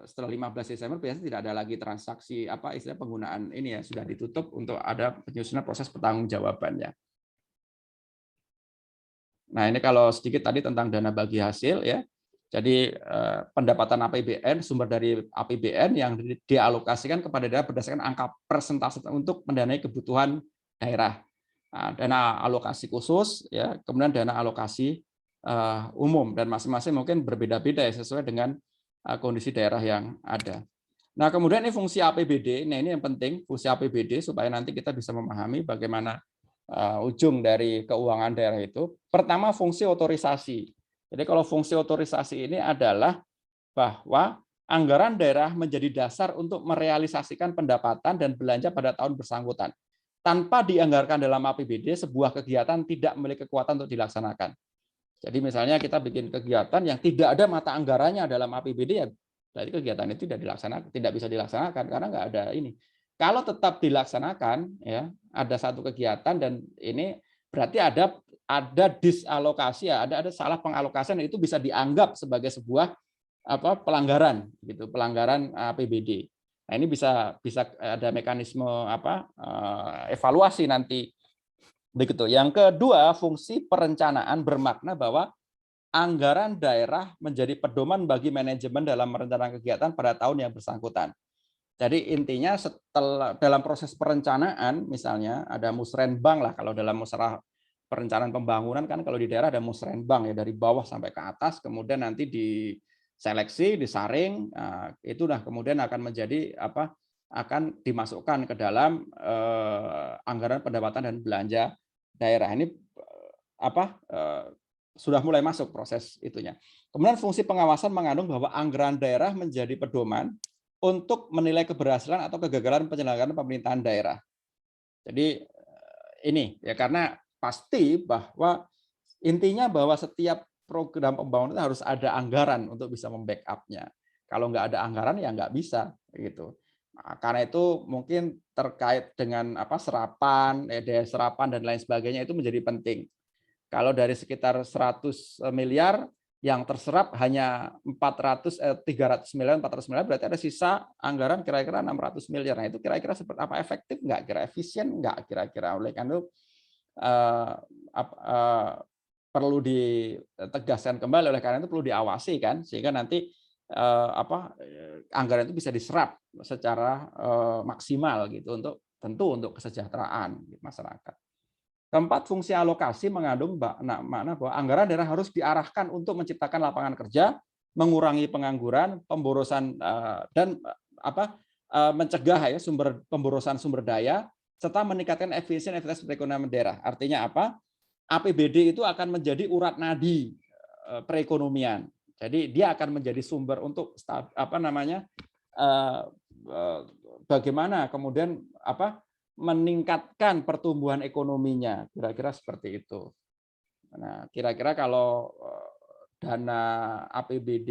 setelah 15 Desember biasanya tidak ada lagi transaksi istilah penggunaan ini ya, sudah ditutup untuk ada penyusunan proses pertanggungjawabannya. Nah, ini kalau sedikit tadi tentang dana bagi hasil ya. Jadi pendapatan APBN, sumber dari APBN yang dialokasikan kepada daerah berdasarkan angka persentase untuk mendanai kebutuhan daerah. Nah, dana alokasi khusus ya, kemudian dana alokasi umum, dan masing-masing mungkin berbeda-beda ya sesuai dengan kondisi daerah yang ada. Nah, kemudian ini fungsi APBD. Nah, ini yang penting, fungsi APBD supaya nanti kita bisa memahami bagaimana ujung dari keuangan daerah itu. Pertama, fungsi otorisasi. Jadi kalau fungsi otorisasi ini adalah bahwa anggaran daerah menjadi dasar untuk merealisasikan pendapatan dan belanja pada tahun bersangkutan. Tanpa dianggarkan dalam APBD, sebuah kegiatan tidak memiliki kekuatan untuk dilaksanakan. Jadi misalnya kita bikin kegiatan yang tidak ada mata anggarannya dalam APBD, ya berarti kegiatan itu tidak bisa dilaksanakan karena nggak ada ini. Kalau tetap dilaksanakan, ya ada satu kegiatan dan ini berarti ada disalokasi, ya ada salah pengalokasian, itu bisa dianggap sebagai sebuah pelanggaran gitu, pelanggaran APBD. Nah, ini bisa ada mekanisme evaluasi nanti begitu. Yang kedua, fungsi perencanaan bermakna bahwa anggaran daerah menjadi pedoman bagi manajemen dalam merencanakan kegiatan pada tahun yang bersangkutan. Jadi intinya setelah dalam proses perencanaan, misalnya ada musrenbang lah, kalau dalam musyawarah perencanaan pembangunan kan kalau di daerah ada musrenbang ya, dari bawah sampai ke atas, kemudian nanti diseleksi, disaring, itu kemudian akan menjadi akan dimasukkan ke dalam anggaran pendapatan dan belanja daerah. Ini sudah mulai masuk proses itunya. Kemudian fungsi pengawasan mengandung bahwa anggaran daerah menjadi pedoman untuk menilai keberhasilan atau kegagalan penyelenggaraan pemerintahan daerah. Jadi ini ya, karena pasti bahwa intinya bahwa setiap program pembangunan harus ada anggaran untuk bisa membackup-nya. Kalau nggak ada anggaran ya nggak bisa gitu. Nah, karena itu mungkin terkait dengan serapan, daya serapan dan lain sebagainya itu menjadi penting. Kalau dari sekitar 100 miliar yang terserap hanya 300 miliar, 400 miliar, berarti ada sisa anggaran kira-kira 600 miliar. Nah, itu kira-kira seperti apa, efektif nggak, kira efisien nggak kira-kira. Oleh karena itu perlu ditegaskan kembali, oleh karena itu perlu diawasi kan, sehingga nanti anggaran itu bisa diserap secara maksimal gitu, untuk kesejahteraan masyarakat. Keempat, fungsi alokasi mengandung makna bahwa anggaran daerah harus diarahkan untuk menciptakan lapangan kerja, mengurangi pengangguran, pemborosan dan mencegah pemborosan sumber daya, serta meningkatkan efisiensi perekonomian daerah. Artinya apa? APBD itu akan menjadi urat nadi perekonomian. Jadi dia akan menjadi sumber untuk bagaimana kemudian meningkatkan pertumbuhan ekonominya, kira-kira seperti itu. Nah, kira-kira kalau dana APBD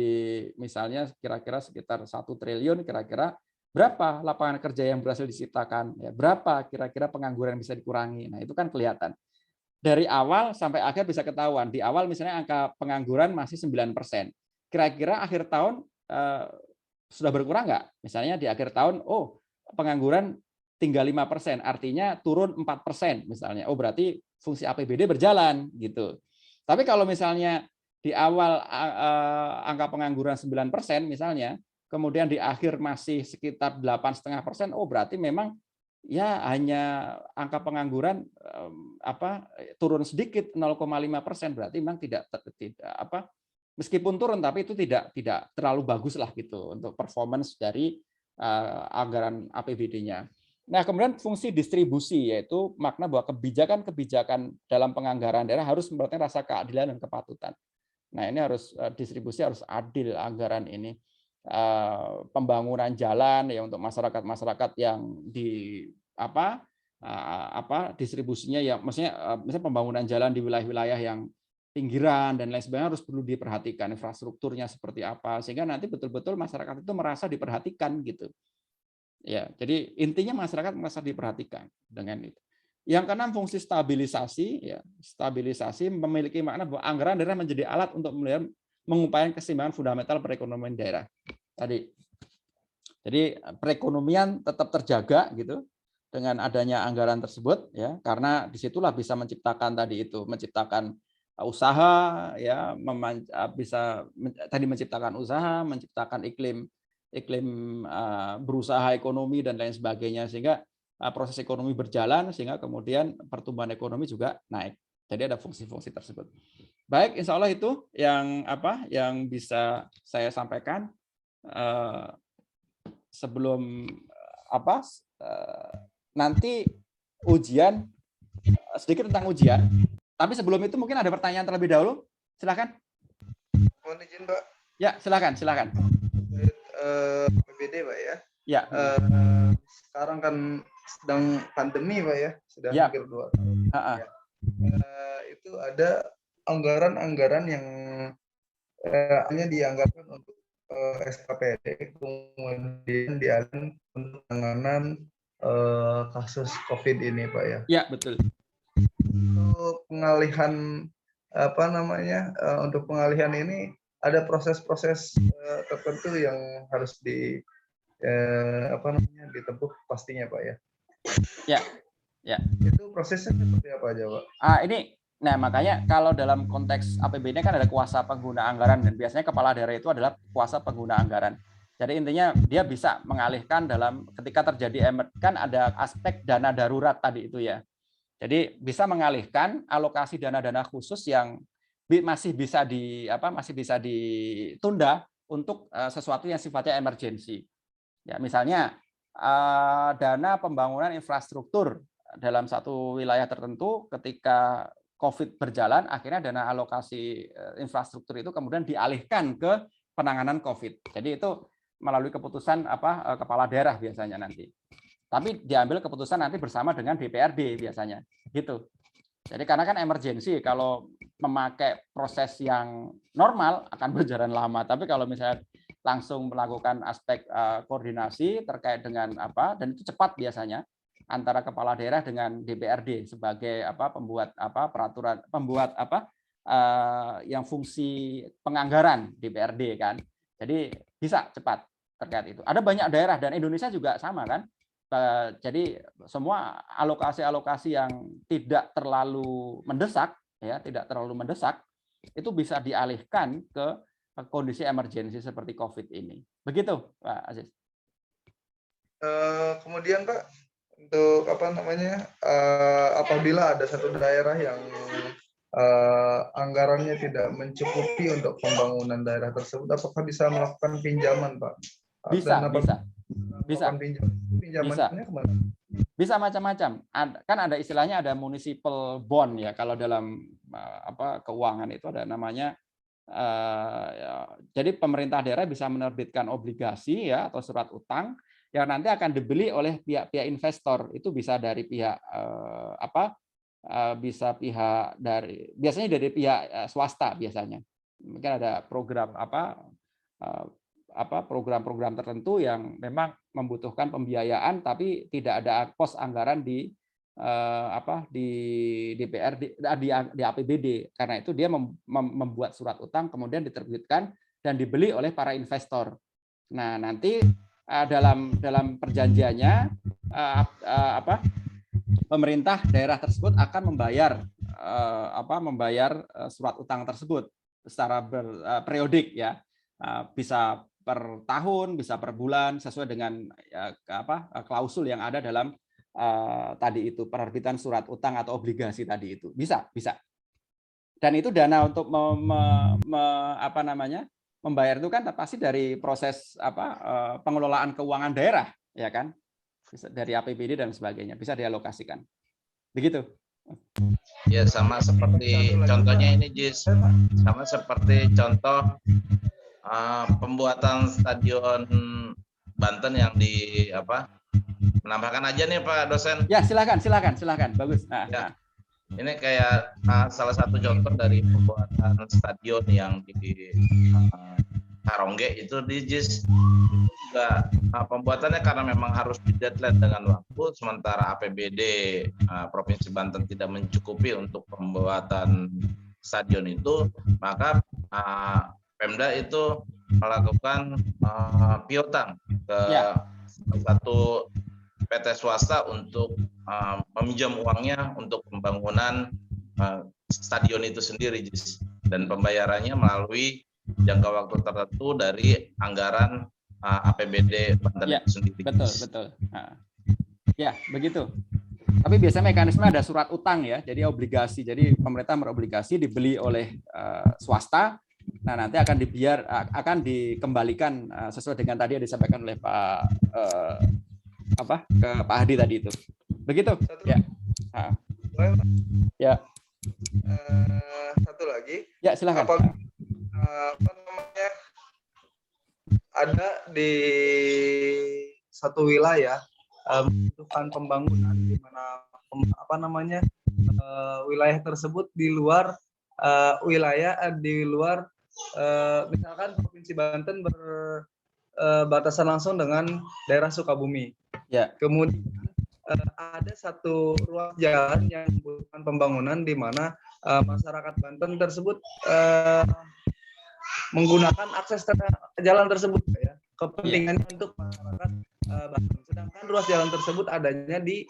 misalnya kira-kira sekitar 1 triliun, kira-kira berapa lapangan kerja yang berhasil diciptakan? Ya, berapa kira-kira pengangguran bisa dikurangi? Nah, itu kan kelihatan. Dari awal sampai akhir bisa ketahuan. Di awal misalnya angka pengangguran masih 9%. Kira-kira akhir tahun sudah berkurang nggak? Misalnya di akhir tahun, pengangguran tinggal 5%, artinya turun 4% misalnya. Oh, berarti fungsi APBD berjalan gitu. Tapi kalau misalnya di awal angka pengangguran 9% misalnya, kemudian di akhir masih sekitar 8,5%, oh berarti memang ya hanya angka pengangguran turun sedikit 0,5%, berarti memang tidak meskipun turun tapi itu tidak terlalu bagus lah gitu untuk performance dari anggaran APBD-nya. Nah, kemudian fungsi distribusi, yaitu makna bahwa kebijakan-kebijakan dalam penganggaran daerah harus memperhatikan rasa keadilan dan kepatutan. Nah, ini harus distribusi harus adil anggaran ini. Pembangunan jalan ya untuk masyarakat yang di distribusinya ya, misalnya pembangunan jalan di wilayah-wilayah yang pinggiran dan lain sebagainya harus perlu diperhatikan, infrastrukturnya seperti apa, sehingga nanti betul-betul masyarakat itu merasa diperhatikan gitu. Ya, jadi intinya masyarakat merasa diperhatikan dengan itu. Yang keenam, fungsi stabilisasi. Ya, stabilisasi memiliki makna bahwa anggaran daerah menjadi alat untuk mengupayakan keseimbangan fundamental perekonomian daerah. Jadi perekonomian tetap terjaga gitu dengan adanya anggaran tersebut, ya, karena disitulah bisa menciptakan menciptakan usaha, ya, menciptakan usaha, menciptakan iklim berusaha ekonomi dan lain sebagainya, sehingga proses ekonomi berjalan, sehingga kemudian pertumbuhan ekonomi juga naik. Jadi ada fungsi-fungsi tersebut. Baik, insya Allah itu yang bisa saya sampaikan. Sebelum nanti ujian, sedikit tentang ujian. Tapi sebelum itu mungkin ada pertanyaan terlebih dahulu. Silakan. Mohon izin, Pak. Ya, silakan. PBD, Pak, ya. Ya. Sekarang kan sedang pandemi, Pak, ya. Sudah hampir 2 tahun. Ya. Itu ada anggaran-anggaran yang hanya dianggarkan untuk SKPD, kemudian dialihkan untuk penanganan kasus COVID ini, Pak, ya. Ya, betul. Untuk pengalihan untuk pengalihan ini ada proses-proses tertentu yang harus ditempuh pastinya, Pak, ya. Ya. Itu prosesnya seperti apa aja, Pak? Nah, makanya kalau dalam konteks APBD kan ada kuasa pengguna anggaran, dan biasanya kepala daerah itu adalah kuasa pengguna anggaran. Jadi intinya dia bisa mengalihkan ketika terjadi kan ada aspek dana darurat tadi itu, ya. Jadi bisa mengalihkan alokasi dana-dana khusus yang masih bisa ditunda untuk sesuatu yang sifatnya emergensi. Ya, misalnya dana pembangunan infrastruktur dalam satu wilayah tertentu ketika COVID berjalan, akhirnya dana alokasi infrastruktur itu kemudian dialihkan ke penanganan COVID. Jadi itu melalui keputusan kepala daerah biasanya nanti. Tapi diambil keputusan nanti bersama dengan DPRD biasanya, gitu. Jadi karena kan emergensi, kalau memakai proses yang normal akan berjalan lama. Tapi kalau misalnya langsung melakukan aspek koordinasi terkait dengan dan itu cepat biasanya antara kepala daerah dengan DPRD sebagai pembuat peraturan, yang fungsi penganggaran DPRD kan. Jadi bisa cepat terkait itu. Ada banyak daerah dan Indonesia juga sama kan. Jadi semua alokasi-alokasi yang tidak terlalu mendesak, ya, itu bisa dialihkan ke kondisi emergensi seperti COVID ini. Begitu, Pak Aziz. Kemudian, Pak, untuk apabila ada satu daerah yang anggarannya tidak mencukupi untuk pembangunan daerah tersebut, apakah bisa melakukan pinjaman, Pak? Bisa. Pinjamannya kemana? Bisa macam-macam. Kan ada istilahnya, ada municipal bond, ya. Kalau dalam keuangan itu ada namanya. Jadi pemerintah daerah bisa menerbitkan obligasi, ya, atau surat utang yang nanti akan dibeli oleh pihak-pihak investor. Itu bisa dari pihak biasanya dari pihak swasta biasanya. Mungkin ada program-program tertentu yang memang membutuhkan pembiayaan tapi tidak ada pos anggaran di DPRD, di APBD. Karena itu dia membuat surat utang kemudian diterbitkan dan dibeli oleh para investor. Nah, nanti dalam perjanjiannya pemerintah daerah tersebut akan membayar surat utang tersebut secara periodik, ya. Bisa per tahun, bisa per bulan, sesuai dengan klausul yang ada dalam tadi itu, penerbitan surat utang atau obligasi tadi itu. Bisa. Dan itu dana untuk membayar itu kan pasti dari proses pengelolaan keuangan daerah, ya kan? Bisa dari APBD dan sebagainya, bisa dialokasikan. Begitu. Ya, sama seperti contohnya ini, Jis. Sama seperti contoh pembuatan stadion Banten yang menambahkan aja nih, Pak dosen. Ya, silakan. Bagus. Ya. Ini kayak salah satu contoh dari pembuatan stadion yang di Karongge itu di JIS juga pembuatannya karena memang harus di deadline dengan waktu, sementara APBD Provinsi Banten tidak mencukupi untuk pembuatan stadion itu, maka Pemda itu melakukan piutang ke satu PT swasta untuk meminjam uangnya untuk pembangunan stadion itu sendiri, dan pembayarannya melalui jangka waktu tertentu dari anggaran APBD Banten itu sendiri. Betul. Nah, ya, begitu. Tapi biasanya mekanisme ada surat utang ya, jadi obligasi. Jadi pemerintah berobligasi dibeli oleh swasta. Nah, nanti akan dikembalikan sesuai dengan tadi yang disampaikan oleh ke Pak Hadi tadi itu. Begitu. Ya. Ya. Satu lagi. Ya, silakan. Apa namanya? Ada di satu wilayah membutuhkan pembangunan di mana wilayah tersebut di luar misalkan Provinsi Banten berbatasan langsung dengan daerah Sukabumi. Ya. Kemudian ada satu ruas jalan yang membutuhkan pembangunan di mana masyarakat Banten tersebut menggunakan akses jalan tersebut ya, kepentingannya untuk masyarakat Banten. Sedangkan ruas jalan tersebut adanya di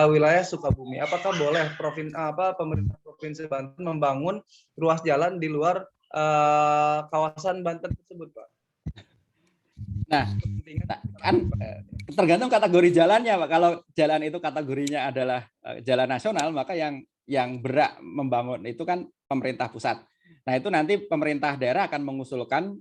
wilayah Sukabumi. Apakah boleh pemerintah Provinsi Banten membangun ruas jalan di luar kawasan Banten tersebut, Pak? Nah, kan tergantung kategori jalannya, Pak. Kalau jalan itu kategorinya adalah jalan nasional, maka yang berhak membangun itu kan pemerintah pusat. Nah, itu nanti pemerintah daerah akan mengusulkan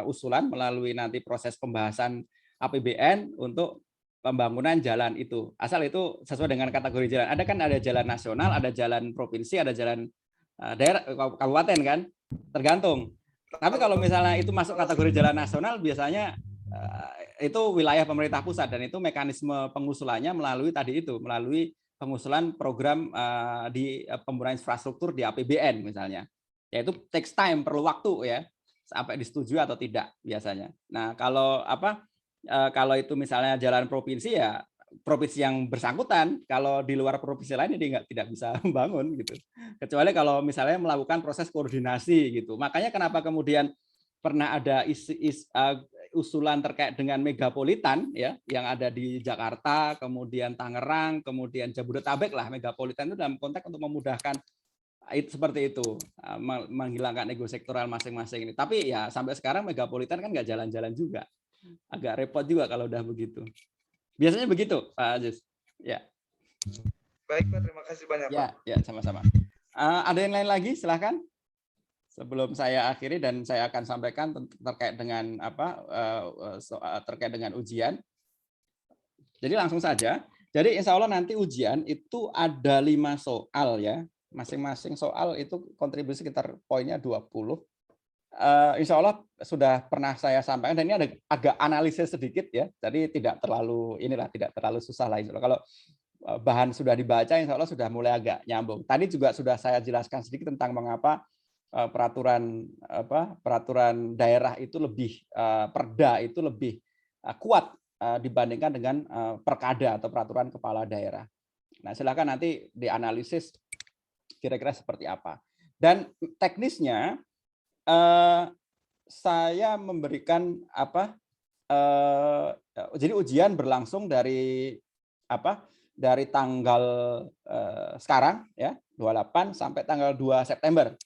usulan melalui nanti proses pembahasan APBN untuk pembangunan jalan itu. Asal itu sesuai dengan kategori jalan. Ada jalan nasional, ada jalan provinsi, ada jalan daerah kabupaten kan? Tergantung. Tapi kalau misalnya itu masuk kategori jalan nasional, biasanya itu wilayah pemerintah pusat, dan itu mekanisme pengusulannya melalui pengusulan program di pembangunan infrastruktur di APBN misalnya. Yaitu takes time, perlu waktu ya sampai disetujui atau tidak biasanya. Nah, kalau itu misalnya jalan provinsi, ya provinsi yang bersangkutan. Kalau di luar provinsi lain ini tidak bisa membangun gitu. Kecuali kalau misalnya melakukan proses koordinasi gitu. Makanya kenapa kemudian pernah ada usulan terkait dengan megapolitan ya, yang ada di Jakarta, kemudian Tangerang, kemudian Jabodetabek lah. Megapolitan itu dalam konteks untuk memudahkan seperti itu, menghilangkan ego sektoral masing-masing ini. Tapi ya sampai sekarang megapolitan kan nggak jalan-jalan juga, agak repot juga kalau udah begitu. Biasanya begitu, Pak Aziz. Ya. Baik, Pak. Terima kasih banyak, Pak. Ya, sama-sama. Ada yang lain lagi? Silahkan. Sebelum saya akhiri dan saya akan sampaikan terkait dengan terkait dengan ujian. Jadi langsung saja. Jadi insya Allah nanti ujian itu ada 5 soal ya. Masing-masing soal itu kontribusi sekitar poinnya 20. Insya Allah sudah pernah saya sampaikan, dan ini ada agak analisis sedikit ya. Jadi tidak terlalu susah lah. Kalau bahan sudah dibaca, insya Allah sudah mulai agak nyambung. Tadi juga sudah saya jelaskan sedikit tentang mengapa peraturan daerah itu perda itu lebih kuat dibandingkan dengan perkada atau peraturan kepala daerah. Nah, silakan nanti dianalisis kira-kira seperti apa. Dan teknisnya saya memberikan jadi ujian berlangsung dari tanggal sekarang ya 28 sampai tanggal 2 September.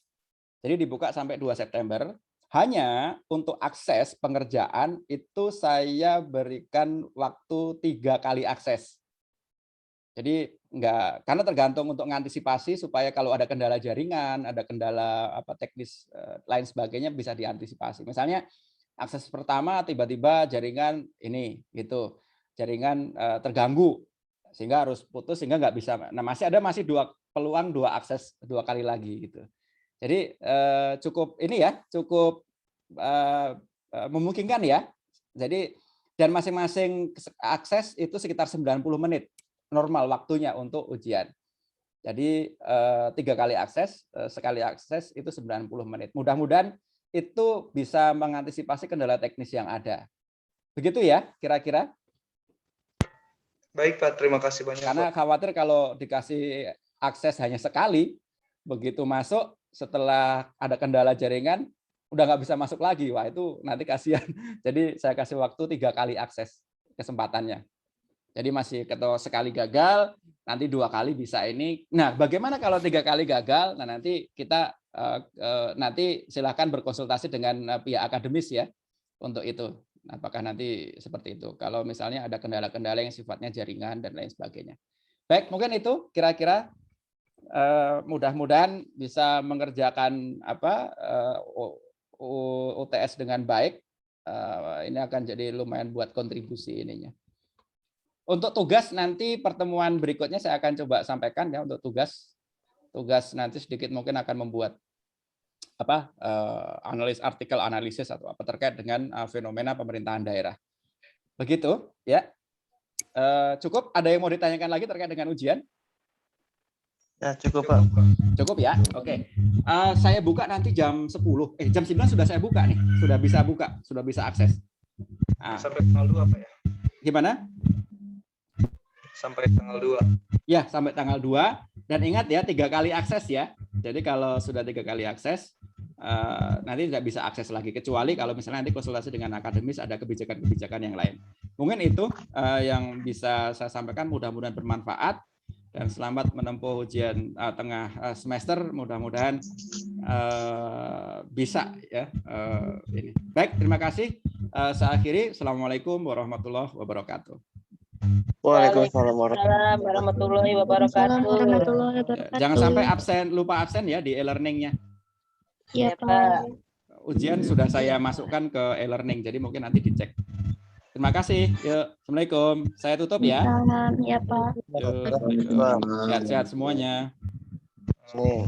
Jadi dibuka sampai 2 September. Hanya untuk akses pengerjaan itu saya berikan waktu 3 kali akses. Jadi karena tergantung untuk mengantisipasi supaya kalau ada kendala jaringan, ada kendala teknis lain sebagainya bisa diantisipasi. Misalnya akses pertama tiba-tiba jaringan ini gitu, jaringan terganggu sehingga harus putus sehingga nggak bisa. Nah, masih peluang 2 akses 2 kali lagi gitu. Jadi cukup memungkinkan ya. Jadi dan masing-masing akses itu sekitar 90 menit normal waktunya untuk ujian. Jadi 3 kali akses, sekali akses itu 90 menit. Mudah-mudahan itu bisa mengantisipasi kendala teknis yang ada. Begitu ya, kira-kira. Baik Pak, terima kasih banyak. Karena khawatir kalau dikasih akses hanya sekali, begitu masuk setelah ada kendala jaringan, udah nggak bisa masuk lagi. Wah itu nanti kasihan. Jadi saya kasih waktu 3 kali akses kesempatannya. Jadi masih kalau sekali gagal, nanti 2 kali bisa ini. Nah, bagaimana kalau 3 kali gagal? Nah, nanti kita nanti silakan berkonsultasi dengan pihak akademis ya untuk itu. Apakah nanti seperti itu? Kalau misalnya ada kendala-kendala yang sifatnya jaringan dan lain sebagainya. Baik, mungkin itu kira-kira mudah-mudahan bisa mengerjakan UTS dengan baik. Ini akan jadi lumayan buat kontribusi ininya. Untuk tugas nanti pertemuan berikutnya saya akan coba sampaikan ya untuk tugas nanti sedikit mungkin akan membuat artikel analisis atau apa terkait dengan fenomena pemerintahan daerah. Begitu ya. Cukup. Ada yang mau ditanyakan lagi terkait dengan ujian? Ya cukup Pak. Cukup ya. Oke. Saya buka nanti jam 10. Jam 9 sudah saya buka nih. Sudah bisa buka. Sudah bisa akses. Sampai tanggal 2 Pak ya? Gimana? Sampai tanggal 2. Ya, sampai tanggal 2. Dan ingat ya, 3 kali akses ya. Jadi kalau sudah 3 kali akses, nanti tidak bisa akses lagi. Kecuali kalau misalnya nanti konsultasi dengan akademis ada kebijakan-kebijakan yang lain. Mungkin itu yang bisa saya sampaikan. Mudah-mudahan bermanfaat. Dan selamat menempuh ujian tengah semester. Mudah-mudahan bisa ya. Ini. Baik, terima kasih. Saya akhiri. Assalamualaikum warahmatullahi wabarakatuh. Waalaikumsalam warahmatullahi wabarakatuh. Jangan sampai lupa absen ya di e-learning-nya. Iya Pak. Ujian sudah saya masukkan ke e-learning, jadi mungkin nanti dicek. Terima kasih. Yuk, assalamualaikum. Saya tutup ya. Iya Pak. Sehat-sehat semuanya. Nih.